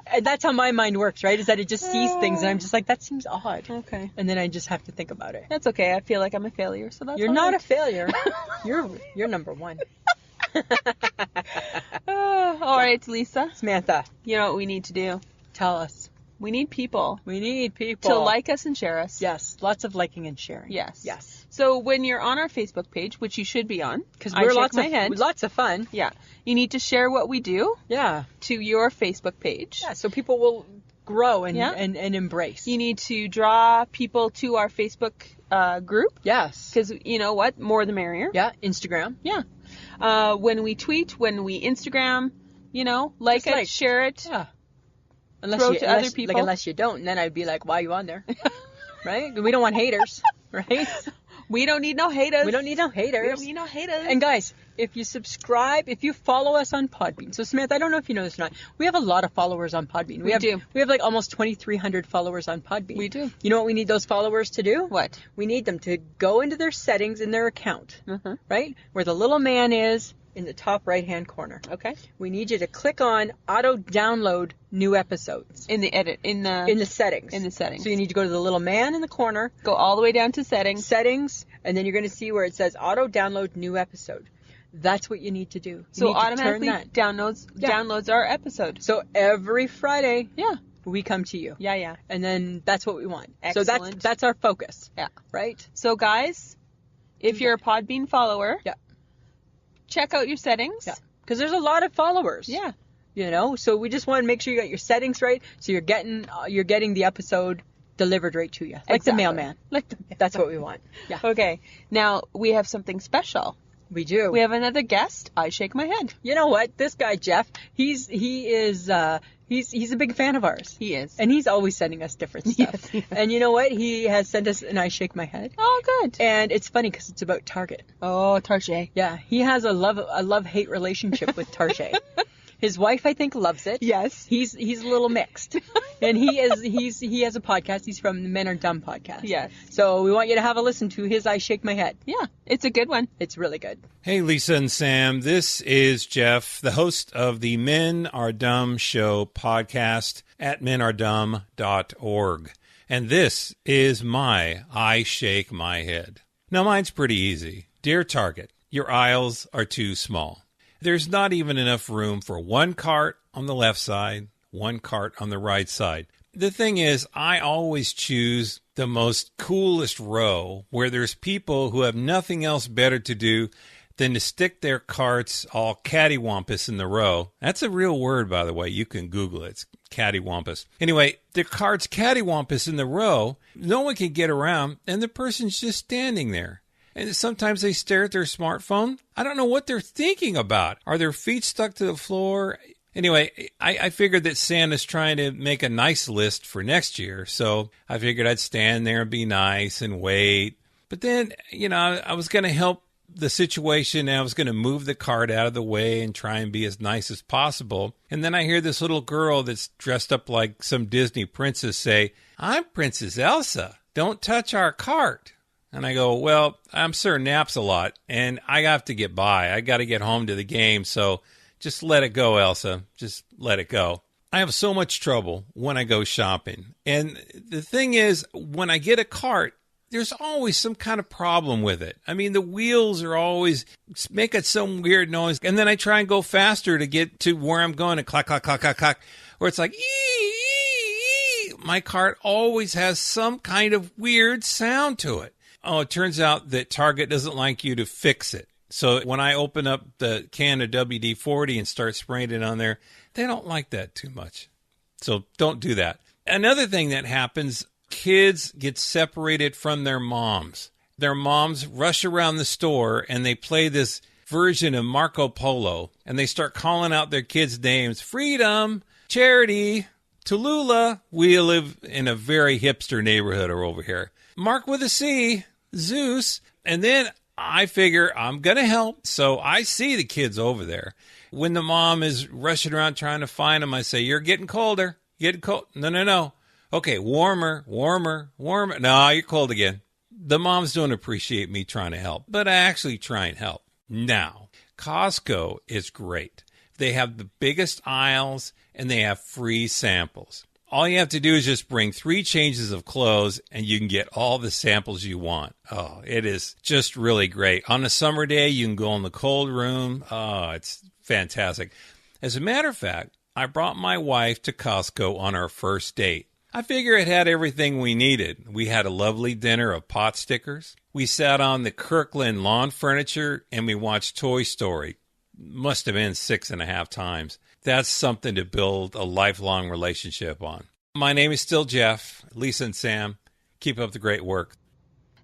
And that's how my mind works, right? Is that it just sees things and I'm just like, that seems odd. Okay. And then I just have to think about it. That's okay. I feel like I'm a failure, so that's You're not a failure. You're number one. All right, Lisa. Samantha. You know what we need to do? Tell us. We need people. To like us and share us. Yes. Lots of liking and sharing. Yes. So when you're on our Facebook page, which you should be on, because we're lots of fun. Yeah. You need to share what we do. Yeah. To your Facebook page. Yeah. So people will grow and embrace. You need to draw people to our Facebook group. Yes. Because you know what? More the merrier. Yeah. Instagram. Yeah. When we tweet, when we Instagram, like it, share it. Yeah. Other people. Unless you don't, and then I'd be like, why are you on there? Right? We don't want haters, right? We don't need no haters. We don't need no haters. And guys, if you subscribe, if you follow us on Podbean. So Samantha, I don't know if you know this or not. We have a lot of followers on Podbean. We do. We have like almost 2,300 followers on Podbean. We do. You know what we need those followers to do? What? We need them to go into their settings in their account, right? Where the little man is in the top right-hand corner. Okay. We need you to click on auto-download new episodes. In the settings. In the settings. So you need to go to the little man in the corner. Go all the way down to settings. Settings. And then you're going to see where it says auto-download new episode. That's what you need to do. So automatically downloads our episode. So every Friday. Yeah. we come to you. Yeah. And then that's what we want. Excellent. So that's our focus. Yeah. Right? So guys, if you're a Podbean follower, check out your settings. Yeah. Because there's a lot of followers. Yeah. You know, so we just want to make sure you got your settings right, so you're getting the episode delivered right to you, like the mailman. That's what we want. Yeah. Okay. Now we have something special. We do. We have another guest. I shake my head. You know what? This guy Jeff, he's a big fan of ours. He is, and he's always sending us different stuff. Yes. And you know what? He has sent us an I shake my head. Oh, good. And it's funny because it's about Target. Oh, Target. Yeah, he has a love-hate relationship with Target. His wife, I think, loves it. Yes. He's a little mixed. And he has a podcast. He's from the Men Are Dumb podcast. Yes. So we want you to have a listen to his I Shake My Head. Yeah, it's a good one. It's really good. Hey, Lisa and Sam. This is Jeff, the host of the Men Are Dumb Show podcast at menardumb.org. And this is my I Shake My Head. Now, mine's pretty easy. Dear Target, your aisles are too small. There's not even enough room for one cart on the left side, one cart on the right side. The thing is, I always choose the most coolest row where there's people who have nothing else better to do than to stick their carts all cattywampus in the row. That's a real word, by the way. You can Google it. It's cattywampus. Anyway, their carts cattywampus in the row. No one can get around, and the person's just standing there. And sometimes they stare at their smartphone. I don't know what they're thinking about. Are their feet stuck to the floor? Anyway, I figured that Santa's trying to make a nice list for next year. So I figured I'd stand there and be nice and wait. But then, I was going to help the situation. And I was going to move the cart out of the way and try and be as nice as possible. And then I hear this little girl that's dressed up like some Disney princess say, "I'm Princess Elsa. Don't touch our cart." And I go, well, I'm Sir Naps a lot, and I have to get by. I got to get home to the game, so just let it go, Elsa. Just let it go. I have so much trouble when I go shopping. And the thing is, when I get a cart, there's always some kind of problem with it. I mean, the wheels are always making some weird noise. And then I try and go faster to get to where I'm going, and clack, clack, clack, clack, clack, where it's like, ee. My cart always has some kind of weird sound to it. Oh, it turns out that Target doesn't like you to fix it. So when I open up the can of WD-40 and start spraying it on there, they don't like that too much. So don't do that. Another thing that happens, kids get separated from their moms. Their moms rush around the store and they play this version of Marco Polo. And they start calling out their kids' names. Freedom, Charity, Tallulah. We live in a very hipster neighborhood over here. Mark with a C. Zeus. And then I figure I'm going to help. So I see the kids over there. When the mom is rushing around trying to find them, I say, "You're getting colder. Getting cold." No. Okay, warmer. No, you're cold again. The moms don't appreciate me trying to help, but I actually try and help. Now, Costco is great. They have the biggest aisles and they have free samples. All you have to do is just bring 3 changes of clothes and you can get all the samples you want. Oh, it is just really great. On a summer day, you can go in the cold room. Oh, it's fantastic. As a matter of fact, I brought my wife to Costco on our first date. I figure it had everything we needed. We had a lovely dinner of pot stickers. We sat on the Kirkland lawn furniture and we watched Toy Story. Must have been 6.5 times. That's something to build a lifelong relationship on. My name is still Jeff. Lisa and Sam, keep up the great work.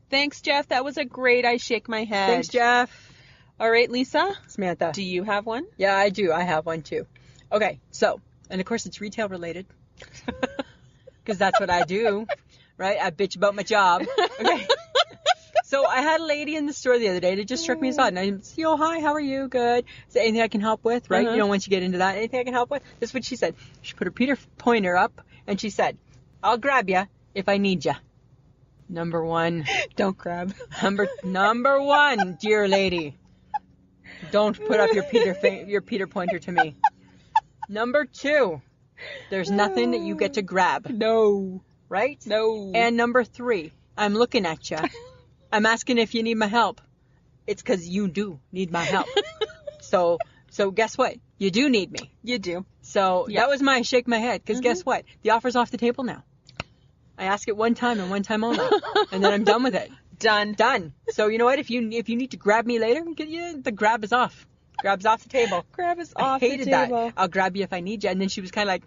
Thanks, Jeff. That was a great I Shake My Head. Thanks, Jeff. All right, Lisa. Samantha. Do you have one? Yeah, I do. I have one, too. Okay, so, and of course it's retail related. Because that's what I do, right? I bitch about my job. Okay. So I had a lady in the store the other day that just struck me as odd. And I said, "Oh, hi, how are you? Good. Is there anything I can help with?" Right? Uh-huh. Once you get into that, anything I can help with? This is what she said. She put her Peter pointer up and she said, "I'll grab you if I need you." Number 1. Don't grab. Number 1, dear lady. Don't put up your Peter pointer to me. Number 2, there's nothing that you get to grab. No. Right? No. And number 3, I'm looking at you. I'm asking if you need my help. It's because you do need my help. So So guess what? You do need me. You do. So that was my shake my head. Because guess what? The offer's off the table now. I ask it one time and one time only. And then I'm done with it. Done. So you know what? If you need to grab me later, the grab is off. Grab's off the table. Grab is off the table. I hated that. I'll grab you if I need you. And then she was kind of like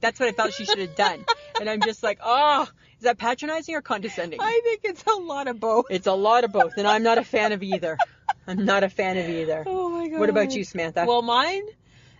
that's what I felt she should have done. And I'm just like, oh, is that patronizing or condescending? I think it's a lot of both. It's a lot of both. And I'm not a fan of either. Oh my God. What about you, Samantha? Well, mine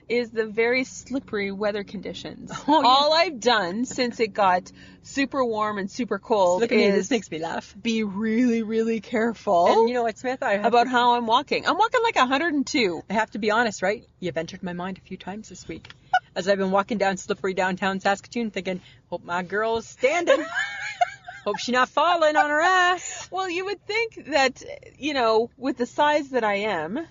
is the very slippery weather conditions. All I've done since it got super warm and super cold Look at me, this makes me laugh. Be really, really careful. And you know what, Samantha? About how I'm walking. I'm walking like 102. I have to be honest, right? You've entered my mind a few times this week. As I've been walking down slippery downtown Saskatoon thinking, hope my girl is standing. Hope she's not falling on her ass. Well, you would think that, with the size that I am,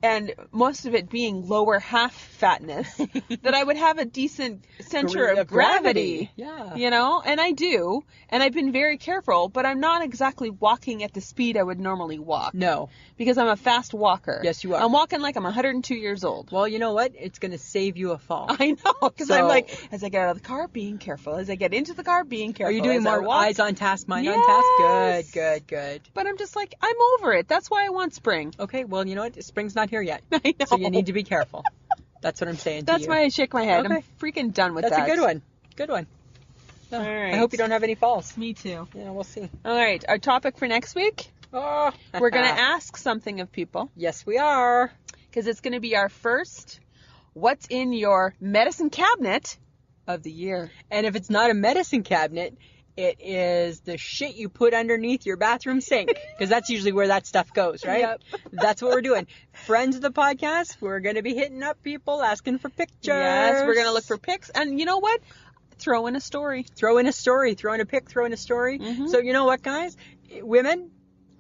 and most of it being lower half fatness, that I would have a decent center of gravity. Yeah. And I do. And I've been very careful, but I'm not exactly walking at the speed I would normally walk. No. Because I'm a fast walker. Yes, you are. I'm walking like I'm 102 years old. Well, you know what? It's going to save you a fall. I know. Because I'm like, as I get out of the car, being careful. As I get into the car, being careful. Are you doing more eyes on task, mind on task? Good. But I'm just like, I'm over it. That's why I want spring. Okay, well, you know what? Spring's not here yet. I know. So you need to be careful. That's what I'm saying to you. That's why I shake my head. Okay. I'm freaking done with that. That's a good one. All right. I hope you don't have any falls. Me too. Yeah, we'll see. All right. Our topic for next week, we're going to ask something of people. Yes, we are. Because it's going to be our first What's in Your Medicine Cabinet of the year. And if it's not a medicine cabinet, it is the shit you put underneath your bathroom sink. Because that's usually where that stuff goes, right? Yep. That's what we're doing. Friends of the podcast, we're going to be hitting up people, asking for pictures. Yes, we're going to look for pics. And you know what? Throw in a story. Throw in a pic, throw in a story. Mm-hmm. So you know what, guys? Women,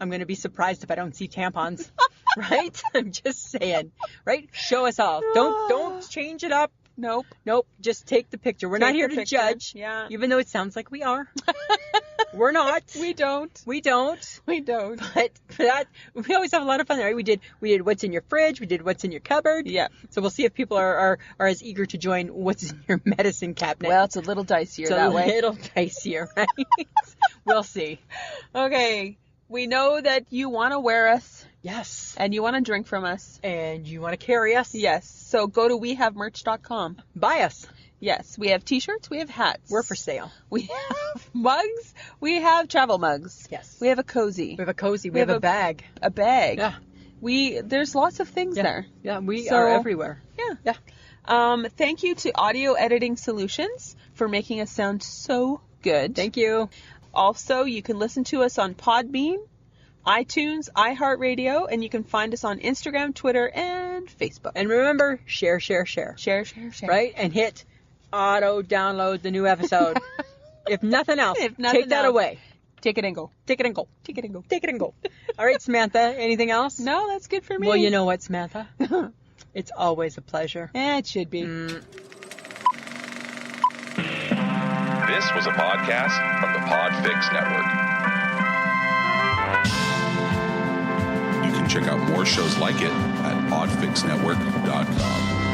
I'm going to be surprised if I don't see tampons. Right? I'm just saying. Right? Show us all. Don't change it up. Nope. Just take the picture. We're not here to judge. Yeah. Even though it sounds like we are. We're not. We don't. But that, we always have a lot of fun, right? We did what's in your fridge. We did what's in your cupboard. Yeah. So we'll see if people are as eager to join what's in your medicine cabinet. Well, it's a little dicier that way. It's a little dicier, right? We'll see. Okay. We know that you want to wear us. Yes. And you want to drink from us. And you want to carry us. Yes. So go to wehavemerch.com. Buy us. Yes. We have t-shirts. We have hats. We're for sale. We have mugs. We have travel mugs. Yes. We have a cozy. We have a cozy. We have a bag. A bag. Yeah. There's lots of things there. Yeah. We are everywhere. Yeah. Thank you to Audio Editing Solutions for making us sound so good. Thank you. Also, you can listen to us on Podbean, iTunes, iHeartRadio, and you can find us on Instagram, Twitter, and Facebook. And remember, share. Share. Right? And hit auto-download the new episode. If nothing else, take that away. Take it and go. All right, Samantha, anything else? No, that's good for me. Well, you know what, Samantha? It's always a pleasure. It should be. This was a podcast from the Podfix Network. You can check out more shows like it at podfixnetwork.com.